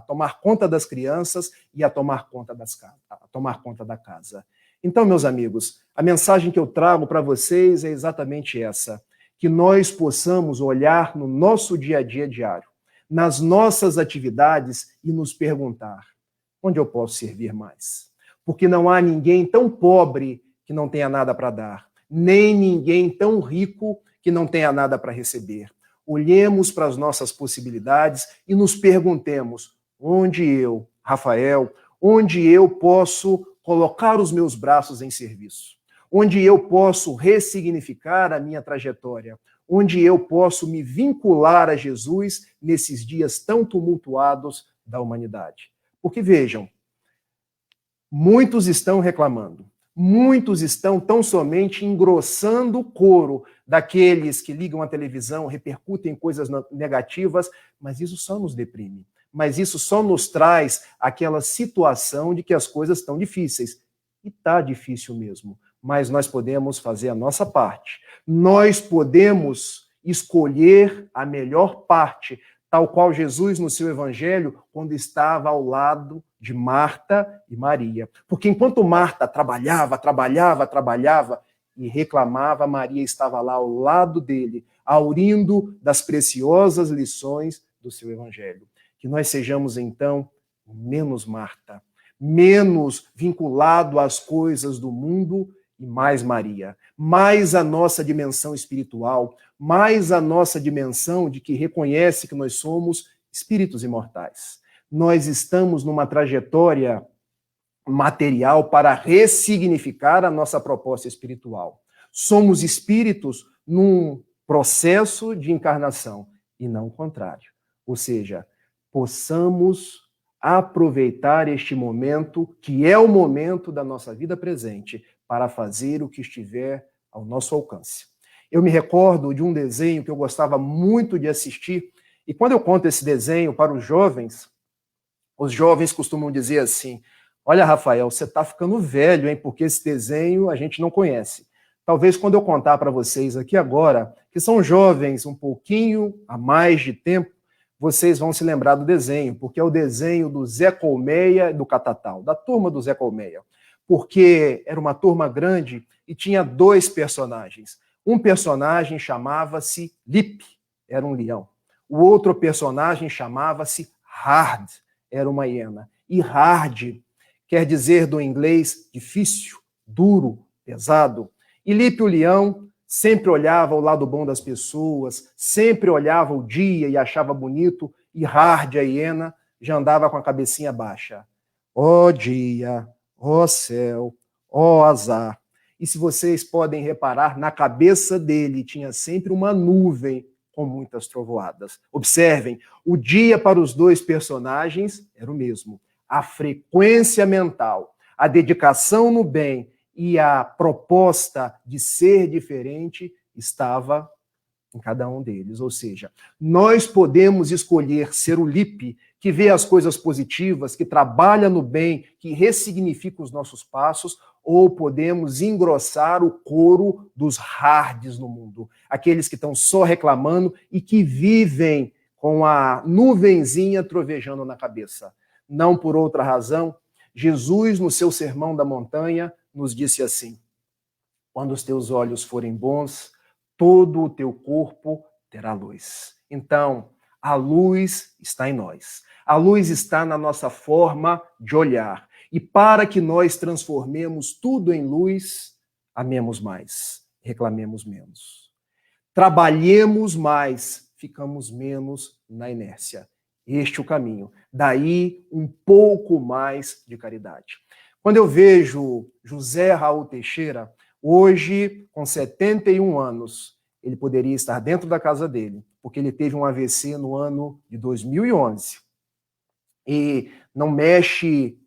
tomar conta das crianças e a tomar conta da casa. Então, meus amigos, a mensagem que eu trago para vocês é exatamente essa: que nós possamos olhar no nosso dia a dia diário, nas nossas atividades e nos perguntar: onde eu posso servir mais? Porque não há ninguém tão pobre que não tenha nada para dar, nem ninguém tão rico que não tenha nada para receber. Olhemos para as nossas possibilidades e nos perguntemos: onde eu, Rafael, onde eu posso colocar os meus braços em serviço? Onde eu posso ressignificar a minha trajetória? Onde eu posso me vincular a Jesus nesses dias tão tumultuados da humanidade? Porque vejam, muitos estão reclamando, muitos estão tão somente engrossando o coro daqueles que ligam a televisão, repercutem coisas negativas, mas isso só nos deprime. Mas isso só nos traz aquela situação de que as coisas estão difíceis. E está difícil mesmo. Mas nós podemos fazer a nossa parte. Nós podemos escolher a melhor parte, tal qual Jesus no seu evangelho, quando estava ao lado de Marta e Maria. Porque enquanto Marta trabalhava e reclamava, Maria estava lá ao lado dele, aurindo das preciosas lições do seu evangelho. Que nós sejamos, então, menos Marta, menos vinculado às coisas do mundo e mais Maria, mais a nossa dimensão espiritual, mais a nossa dimensão de que reconhece que nós somos espíritos imortais. Nós estamos numa trajetória material para ressignificar a nossa proposta espiritual. Somos espíritos num processo de encarnação e não o contrário. Ou seja, possamos aproveitar este momento, que é o momento da nossa vida presente, para fazer o que estiver ao nosso alcance. Eu me recordo de um desenho que eu gostava muito de assistir, e quando eu conto esse desenho para os jovens costumam dizer assim: olha, Rafael, você está ficando velho, hein? Porque esse desenho a gente não conhece. Talvez quando eu contar para vocês aqui agora, que são jovens um pouquinho a mais de tempo, vocês vão se lembrar do desenho, porque é o desenho do Zé Colmeia e do Catatal, da turma do Zé Colmeia. Porque era uma turma grande e tinha 2 personagens. Um personagem chamava-se Lip, era um leão. O outro personagem chamava-se Hard, era uma hiena. E Hard quer dizer do inglês difícil, duro, pesado. E Lip, o leão, sempre olhava o lado bom das pessoas, sempre olhava o dia e achava bonito, e Hard, a hiena, já andava com a cabecinha baixa. Ó dia, ó céu, ó azar. E se vocês podem reparar, na cabeça dele tinha sempre uma nuvem com muitas trovoadas. Observem, o dia para os 2 personagens era o mesmo. A frequência mental, a dedicação no bem e a proposta de ser diferente estava em cada um deles. Ou seja, nós podemos escolher ser o Lip, que vê as coisas positivas, que trabalha no bem, que ressignifica os nossos passos, ou podemos engrossar o coro dos hards no mundo, aqueles que estão só reclamando e que vivem com a nuvenzinha trovejando na cabeça. Não por outra razão, Jesus, no seu Sermão da Montanha, nos disse assim: quando os teus olhos forem bons, todo o teu corpo terá luz. Então, a luz está em nós. A luz está na nossa forma de olhar. E para que nós transformemos tudo em luz, amemos mais, reclamemos menos. Trabalhemos mais, ficamos menos na inércia. Este é o caminho. Daí, um pouco mais de caridade. Quando eu vejo José Raul Teixeira, hoje, com 71 anos, ele poderia estar dentro da casa dele, porque ele teve um AVC no ano de 2011. E não mexe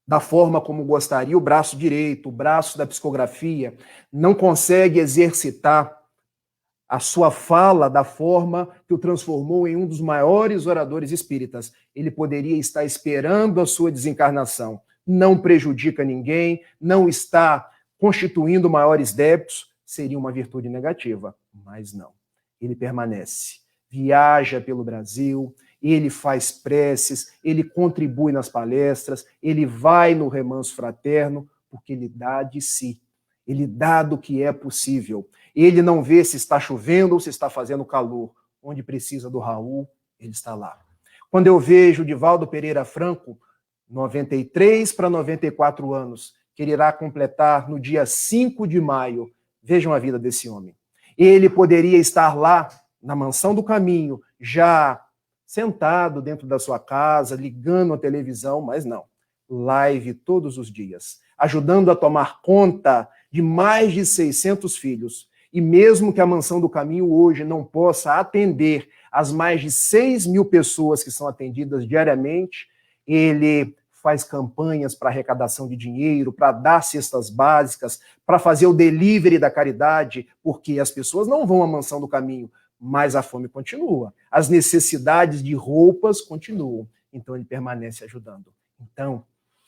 da forma como gostaria o braço direito, o braço da psicografia, não consegue exercitar a sua fala da forma que o transformou em um dos maiores oradores espíritas. Ele poderia estar esperando a sua desencarnação. Não prejudica ninguém, não está constituindo maiores débitos, seria uma virtude negativa, mas não. Ele permanece, viaja pelo Brasil, ele faz preces, ele contribui nas palestras, ele vai no remanso fraterno, porque ele dá de si, ele dá do que é possível. Ele não vê se está chovendo ou se está fazendo calor. Onde precisa do Raul, ele está lá. Quando eu vejo o Divaldo Pereira Franco, 93 para 94 anos, que ele irá completar no dia 5 de maio, vejam a vida desse homem. Ele poderia estar lá, na Mansão do Caminho, já sentado dentro da sua casa, ligando a televisão, mas não. Live todos os dias, ajudando a tomar conta de mais de 600 filhos. E mesmo que a Mansão do Caminho hoje não possa atender as mais de 6.000 pessoas que são atendidas diariamente, ele faz campanhas para arrecadação de dinheiro, para dar cestas básicas, para fazer o delivery da caridade, porque as pessoas não vão à Mansão do Caminho, mas a fome continua. As necessidades de roupas continuam. Então ele permanece ajudando. Então,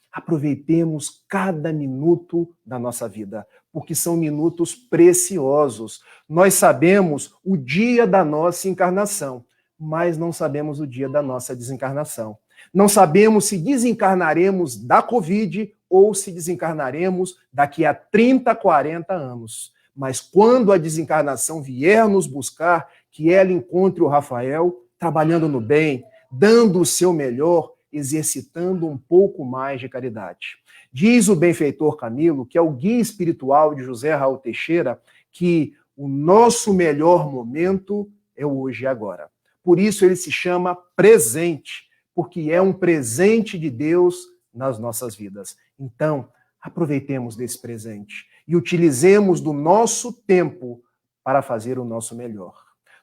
aproveitemos cada minuto da nossa vida, porque são minutos preciosos. Nós sabemos o dia da nossa encarnação, mas não sabemos o dia da nossa desencarnação. Não sabemos se desencarnaremos da Covid ou se desencarnaremos daqui a 30, 40 anos. Mas quando a desencarnação vier nos buscar, que ela encontre o Rafael trabalhando no bem, dando o seu melhor, exercitando um pouco mais de caridade. Diz o benfeitor Camilo, que é o guia espiritual de José Raul Teixeira, que o nosso melhor momento é o hoje e agora. Por isso ele se chama presente, porque é um presente de Deus nas nossas vidas. Então, aproveitemos desse presente e utilizemos do nosso tempo para fazer o nosso melhor.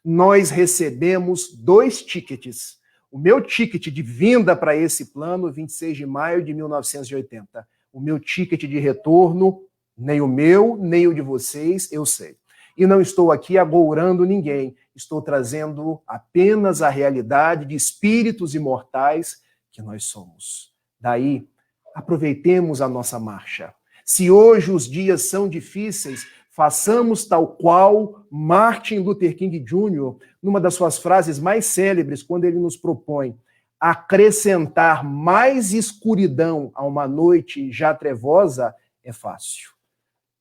Nós recebemos 2 tickets. O meu ticket de vinda para esse plano, 26 de maio de 1980. O meu ticket de retorno, nem o meu, nem o de vocês, eu sei. E não estou aqui agourando ninguém. Estou trazendo apenas a realidade de espíritos imortais que nós somos. Daí, aproveitemos a nossa marcha. Se hoje os dias são difíceis, façamos tal qual Martin Luther King Jr., numa das suas frases mais célebres, quando ele nos propõe acrescentar mais escuridão a uma noite já trevosa, é fácil.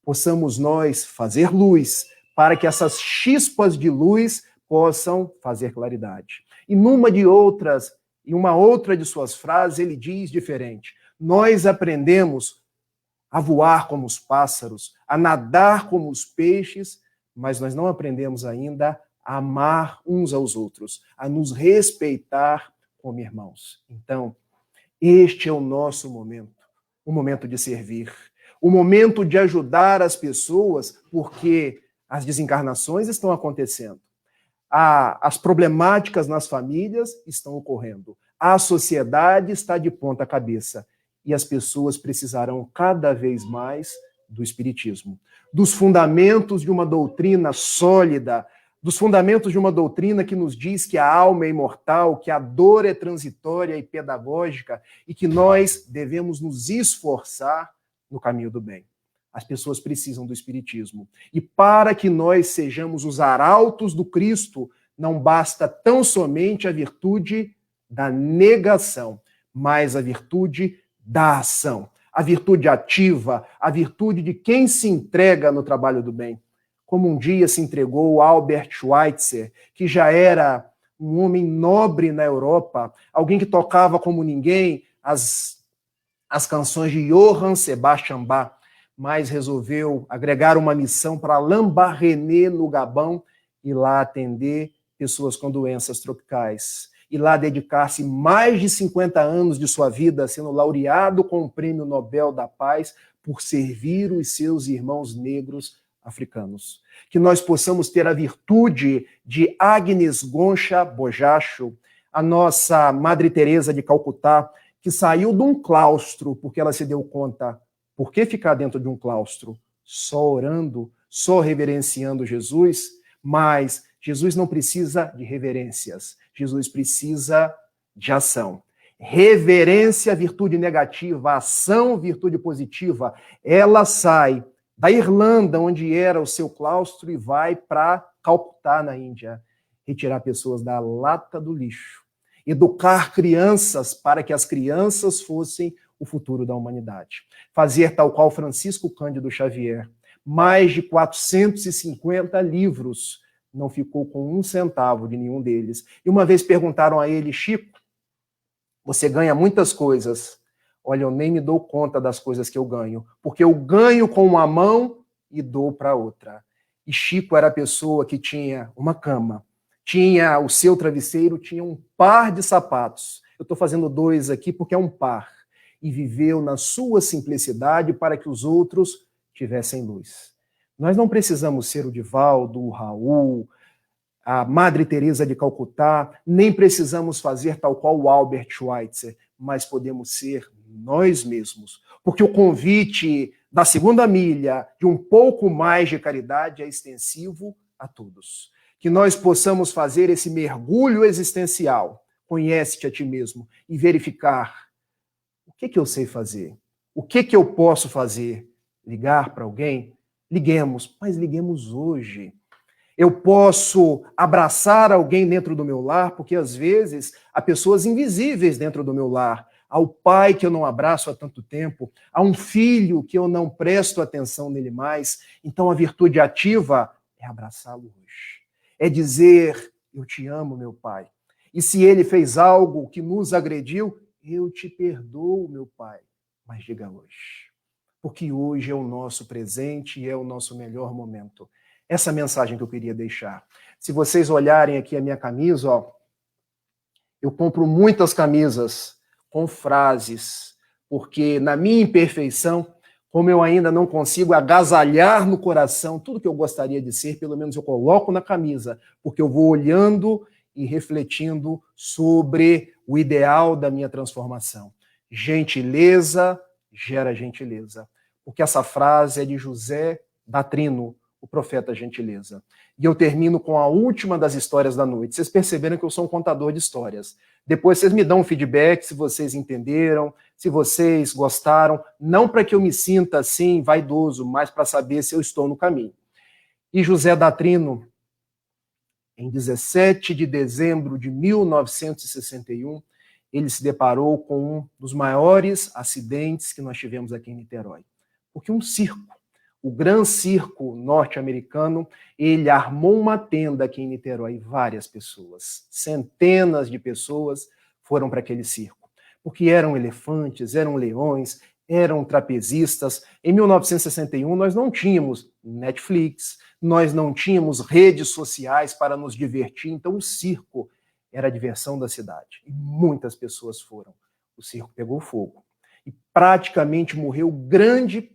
Possamos nós fazer luz para que essas chispas de luz possam fazer claridade. E uma outra de suas frases, ele diz diferente. Nós aprendemos a voar como os pássaros, a nadar como os peixes, mas nós não aprendemos ainda a amar uns aos outros, a nos respeitar como irmãos. Então, este é o nosso momento, o momento de servir, o momento de ajudar as pessoas, porque as desencarnações estão acontecendo, as problemáticas nas famílias estão ocorrendo, a sociedade está de ponta cabeça, e as pessoas precisarão cada vez mais do Espiritismo, dos fundamentos de uma doutrina sólida, dos fundamentos de uma doutrina que nos diz que a alma é imortal, que a dor é transitória e pedagógica e que nós devemos nos esforçar no caminho do bem. As pessoas precisam do Espiritismo. E para que nós sejamos os arautos do Cristo, não basta tão somente a virtude da negação, mas a virtude da ação, a virtude ativa, a virtude de quem se entrega no trabalho do bem. Como um dia se entregou Albert Schweitzer, que já era um homem nobre na Europa, alguém que tocava como ninguém as canções de Johann Sebastian Bach, mas resolveu agregar uma missão para Lambaréné, no Gabão, e lá atender pessoas com doenças tropicais. E lá dedicar-se mais de 50 anos de sua vida sendo laureado com o Prêmio Nobel da Paz por servir os seus irmãos negros africanos. Que nós possamos ter a virtude de Agnes Goncha Bojacho, a nossa Madre Teresa de Calcutá, que saiu de um claustro porque ela se deu conta, por que ficar dentro de um claustro? Só orando, só reverenciando Jesus, mas Jesus não precisa de reverências, Jesus precisa de ação. Reverência, virtude negativa, ação, virtude positiva. Ela sai da Irlanda, onde era o seu claustro, e vai para Calcutá, na Índia, retirar pessoas da lata do lixo, educar crianças para que as crianças fossem o futuro da humanidade. Fazer tal qual Francisco Cândido Xavier, mais de 450 livros, não ficou com um centavo de nenhum deles. E uma vez perguntaram a ele: Chico, você ganha muitas coisas. Olha, eu nem me dou conta das coisas que eu ganho, porque eu ganho com uma mão e dou para outra. E Chico era a pessoa que tinha uma cama, tinha o seu travesseiro, tinha um par de sapatos. Eu estou fazendo dois aqui porque é um par. E viveu na sua simplicidade para que os outros tivessem luz. Nós não precisamos ser o Divaldo, o Raul, a Madre Teresa de Calcutá, nem precisamos fazer tal qual o Albert Schweitzer, mas podemos ser nós mesmos. Porque o convite da segunda milha, de um pouco mais de caridade, é extensivo a todos. Que nós possamos fazer esse mergulho existencial, conhece-te a ti mesmo, e verificar o que eu sei fazer, o que eu posso fazer. Ligar para alguém? Liguemos, mas liguemos hoje. Eu posso abraçar alguém dentro do meu lar, porque às vezes há pessoas invisíveis dentro do meu lar. Há o pai que eu não abraço há tanto tempo, há um filho que eu não presto atenção nele mais. Então a virtude ativa é abraçá-lo hoje. É dizer: eu te amo, meu pai. E se ele fez algo que nos agrediu, eu te perdoo, meu pai. Mas diga hoje. Porque hoje é o nosso presente e é o nosso melhor momento. Essa mensagem que eu queria deixar. Se vocês olharem aqui a minha camisa, ó, eu compro muitas camisas com frases, porque na minha imperfeição, como eu ainda não consigo agasalhar no coração tudo que eu gostaria de ser, pelo menos eu coloco na camisa, porque eu vou olhando e refletindo sobre o ideal da minha transformação. Gentileza gera gentileza. Porque essa frase é de José Datrino, o profeta gentileza. E eu termino com a última das histórias da noite. Vocês perceberam que eu sou um contador de histórias. Depois vocês me dão um feedback se vocês entenderam, se vocês gostaram, não para que eu me sinta assim vaidoso, mas para saber se eu estou no caminho. E José Datrino, em 17 de dezembro de 1961, ele se deparou com um dos maiores acidentes que nós tivemos aqui em Niterói. Porque um circo, o Gran Circo norte-americano, ele armou uma tenda aqui em Niterói, várias pessoas, centenas de pessoas foram para aquele circo. Porque eram elefantes, eram leões, eram trapezistas. Em 1961 nós não tínhamos Netflix, nós não tínhamos redes sociais para nos divertir, então o circo era a diversão da cidade. E muitas pessoas foram. O circo pegou fogo. E praticamente morreu grande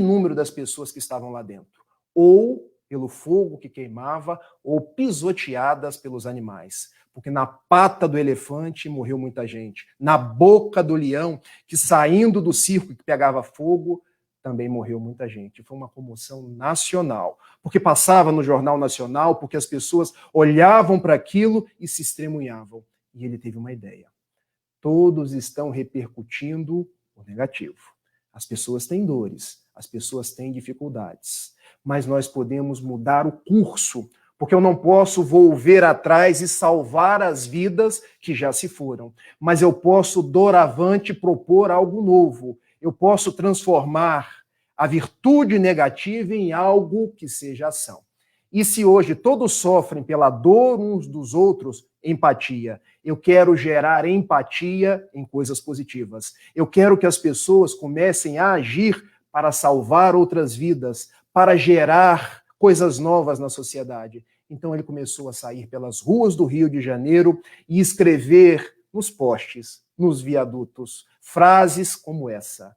número das pessoas que estavam lá dentro. Ou pelo fogo que queimava, ou pisoteadas pelos animais. Porque na pata do elefante morreu muita gente. Na boca do leão, que saindo do circo que pegava fogo, também morreu muita gente. Foi uma comoção nacional. Porque passava no Jornal Nacional, porque as pessoas olhavam para aquilo e se estremunhavam. E ele teve uma ideia. Todos estão repercutindo o negativo. As pessoas têm dores, as pessoas têm dificuldades. Mas nós podemos mudar o curso, porque eu não posso volver atrás e salvar as vidas que já se foram. Mas eu posso, doravante, propor algo novo. Eu posso transformar a virtude negativa em algo que seja ação. E se hoje todos sofrem pela dor uns dos outros, empatia. Eu quero gerar empatia em coisas positivas. Eu quero que as pessoas comecem a agir para salvar outras vidas, para gerar coisas novas na sociedade. Então ele começou a sair pelas ruas do Rio de Janeiro e escrever nos postes, nos viadutos, frases como essa: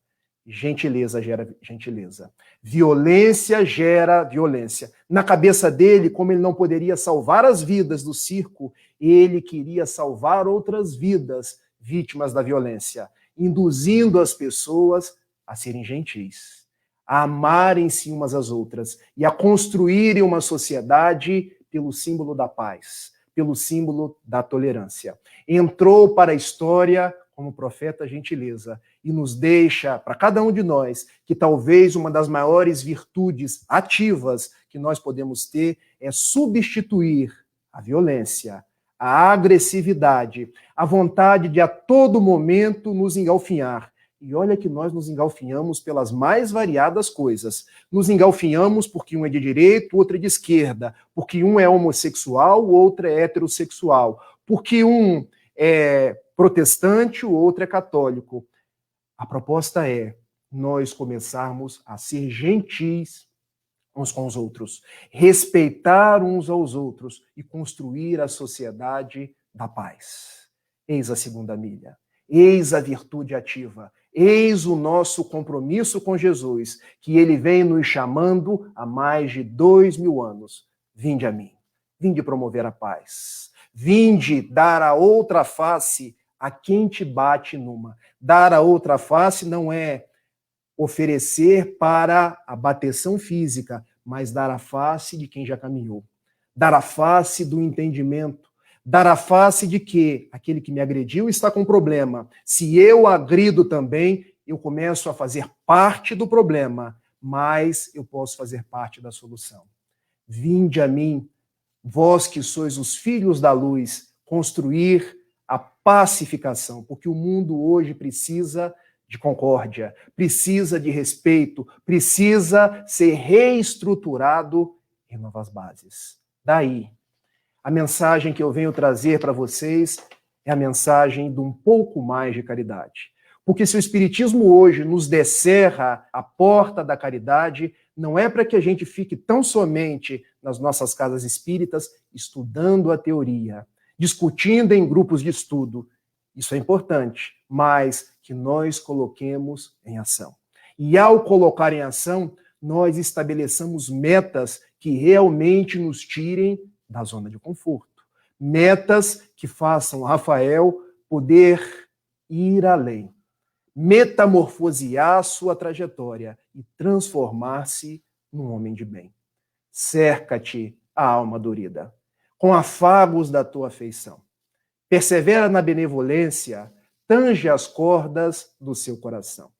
Gentileza gera gentileza. Violência gera violência. Na cabeça dele, como ele não poderia salvar as vidas do circo, ele queria salvar outras vidas vítimas da violência, induzindo as pessoas a serem gentis, a amarem-se umas às outras e a construírem uma sociedade pelo símbolo da paz, pelo símbolo da tolerância. Entrou para a história como profeta gentileza e nos deixa, para cada um de nós, que talvez uma das maiores virtudes ativas que nós podemos ter é substituir a violência, a agressividade, a vontade de a todo momento nos engalfinhar. E olha que nós nos engalfinhamos pelas mais variadas coisas. Nos engalfinhamos porque um é de direita, o outro é de esquerda, porque um é homossexual, o outro é heterossexual, porque um é protestante, o outro é católico. A proposta é nós começarmos a ser gentis uns com os outros, respeitar uns aos outros e construir a sociedade da paz. Eis a segunda milha, eis a virtude ativa, eis o nosso compromisso com Jesus, que ele vem nos chamando há mais de 2000 anos. Vinde a mim, vinde promover a paz, vinde dar a outra face a quem te bate numa. Dar a outra face não é oferecer para a bateção física, mas dar a face de quem já caminhou. Dar a face do entendimento. Dar a face de que aquele que me agrediu está com problema. Se eu agrido também, eu começo a fazer parte do problema, mas eu posso fazer parte da solução. Vinde a mim, vós que sois os filhos da luz, construir a pacificação, porque o mundo hoje precisa de concórdia, precisa de respeito, precisa ser reestruturado em novas bases. Daí, a mensagem que eu venho trazer para vocês é a mensagem de um pouco mais de caridade. Porque se o Espiritismo hoje nos descerra a porta da caridade, não é para que a gente fique tão somente nas nossas casas espíritas estudando a teoria, discutindo em grupos de estudo. Isso é importante, mas que nós coloquemos em ação. E ao colocar em ação, nós estabeleçamos metas que realmente nos tirem da zona de conforto. Metas que façam Rafael poder ir além, metamorfosear sua trajetória e transformar-se num homem de bem. Cerca-te a alma dorida, com afagos da tua afeição. Persevera na benevolência, tange as cordas do seu coração.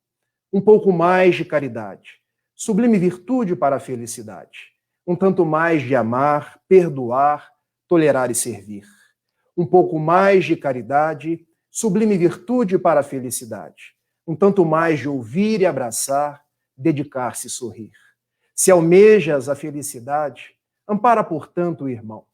Um pouco mais de caridade, sublime virtude para a felicidade. Um tanto mais de amar, perdoar, tolerar e servir. Um pouco mais de caridade, sublime virtude para a felicidade. Um tanto mais de ouvir e abraçar, dedicar-se e sorrir. Se almejas a felicidade, ampara, portanto, o irmão.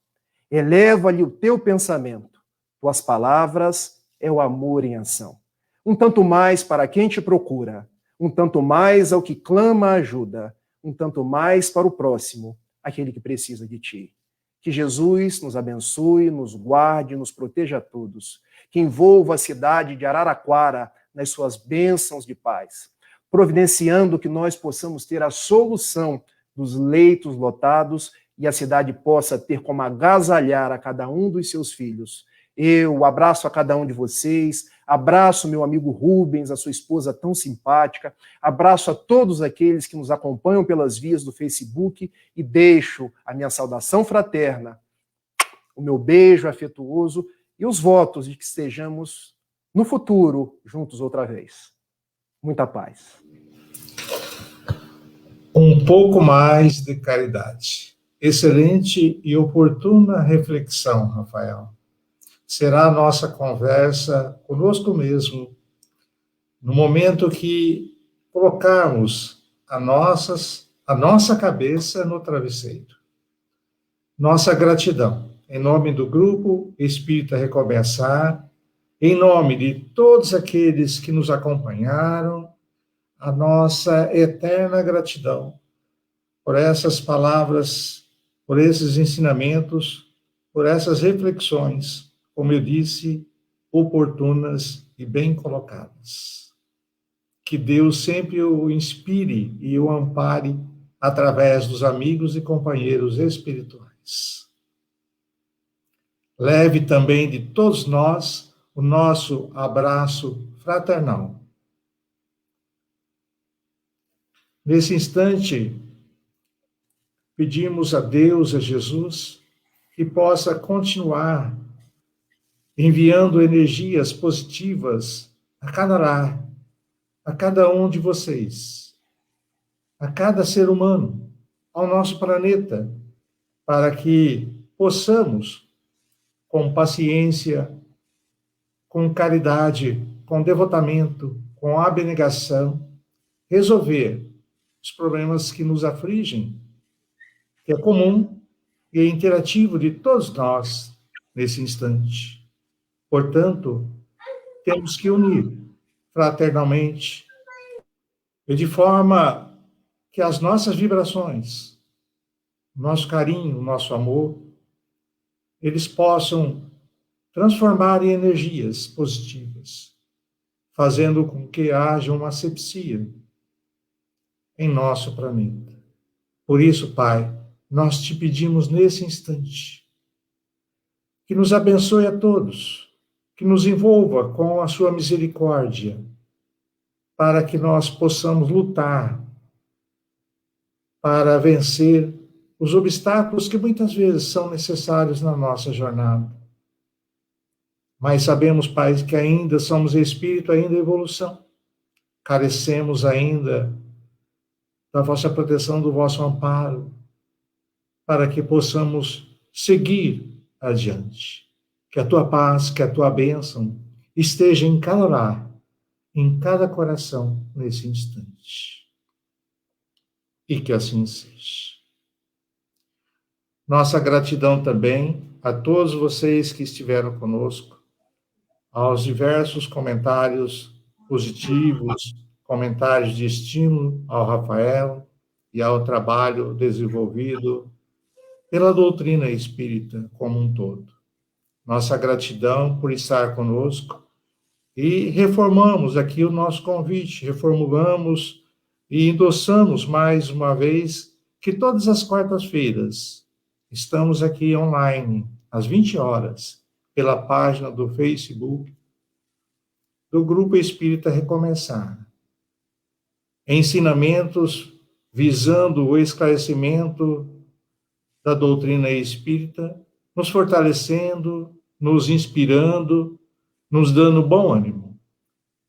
Eleva-lhe o teu pensamento. Tuas palavras é o amor em ação. Um tanto mais para quem te procura, um tanto mais ao que clama ajuda, um tanto mais para o próximo, aquele que precisa de ti. Que Jesus nos abençoe, nos guarde, nos proteja a todos. Que envolva a cidade de Araraquara nas suas bênçãos de paz, providenciando que nós possamos ter a solução dos leitos lotados e a cidade possa ter como agasalhar a cada um dos seus filhos. Eu abraço a cada um de vocês, abraço meu amigo Rubens, a sua esposa tão simpática, abraço a todos aqueles que nos acompanham pelas vias do Facebook e deixo a minha saudação fraterna, o meu beijo afetuoso e os votos de que estejamos no futuro juntos outra vez. Muita paz. Um pouco mais de caridade. Excelente e oportuna reflexão, Rafael. Será a nossa conversa conosco mesmo, no momento que colocarmos a nossa cabeça no travesseiro. Nossa gratidão, em nome do Grupo Espírita Recomeçar, em nome de todos aqueles que nos acompanharam, a nossa eterna gratidão por essas palavras, por esses ensinamentos, por essas reflexões, como eu disse, oportunas e bem colocadas. que Deus sempre o inspire e o ampare através dos amigos e companheiros espirituais. Leve também de todos nós o nosso abraço fraternal. Nesse instante, pedimos a Deus, a Jesus, que possa continuar enviando energias positivas a cada lar, a cada um de vocês, a cada ser humano, ao nosso planeta, para que possamos, com paciência, com caridade, com devotamento, com abnegação, resolver os problemas que nos afligem, que é comum e é interativo de todos nós nesse instante. Portanto, temos que unir fraternalmente e de forma que as nossas vibrações, nosso carinho, nosso amor, eles possam transformar em energias positivas, fazendo com que haja uma asepsia em nosso planeta. Por isso, Pai, nós te pedimos nesse instante que nos abençoe a todos, que nos envolva com a sua misericórdia, para que nós possamos lutar para vencer os obstáculos que muitas vezes são necessários na nossa jornada. Mas sabemos, Pai, que ainda somos espírito, ainda evolução. Carecemos ainda da vossa proteção, do vosso amparo, para que possamos seguir adiante. Que a tua paz, que a tua bênção esteja em cada lar, em cada coração nesse instante. E que assim seja. Nossa gratidão também a todos vocês que estiveram conosco, aos diversos comentários positivos, comentários de estímulo ao Rafael e ao trabalho desenvolvido pela doutrina espírita como um todo. Nossa gratidão por estar conosco e reformamos aqui o nosso convite, reformulamos e endossamos mais uma vez que todas as quartas-feiras estamos aqui online, às 20 horas, pela página do Facebook do Grupo Espírita Recomeçar. Ensinamentos visando o esclarecimento da doutrina espírita, nos fortalecendo, nos inspirando, nos dando bom ânimo.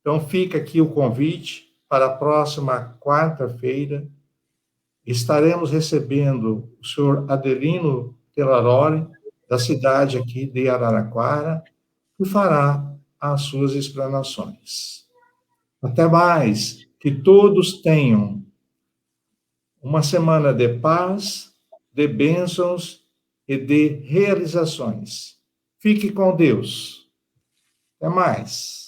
Então fica aqui o convite para a próxima quarta-feira. Estaremos recebendo o senhor Adelino Telaroli, da cidade aqui de Araraquara, que fará as suas explanações. Até mais, que todos tenham uma semana de paz, de bênçãos e de realizações. Fique com Deus. Até mais.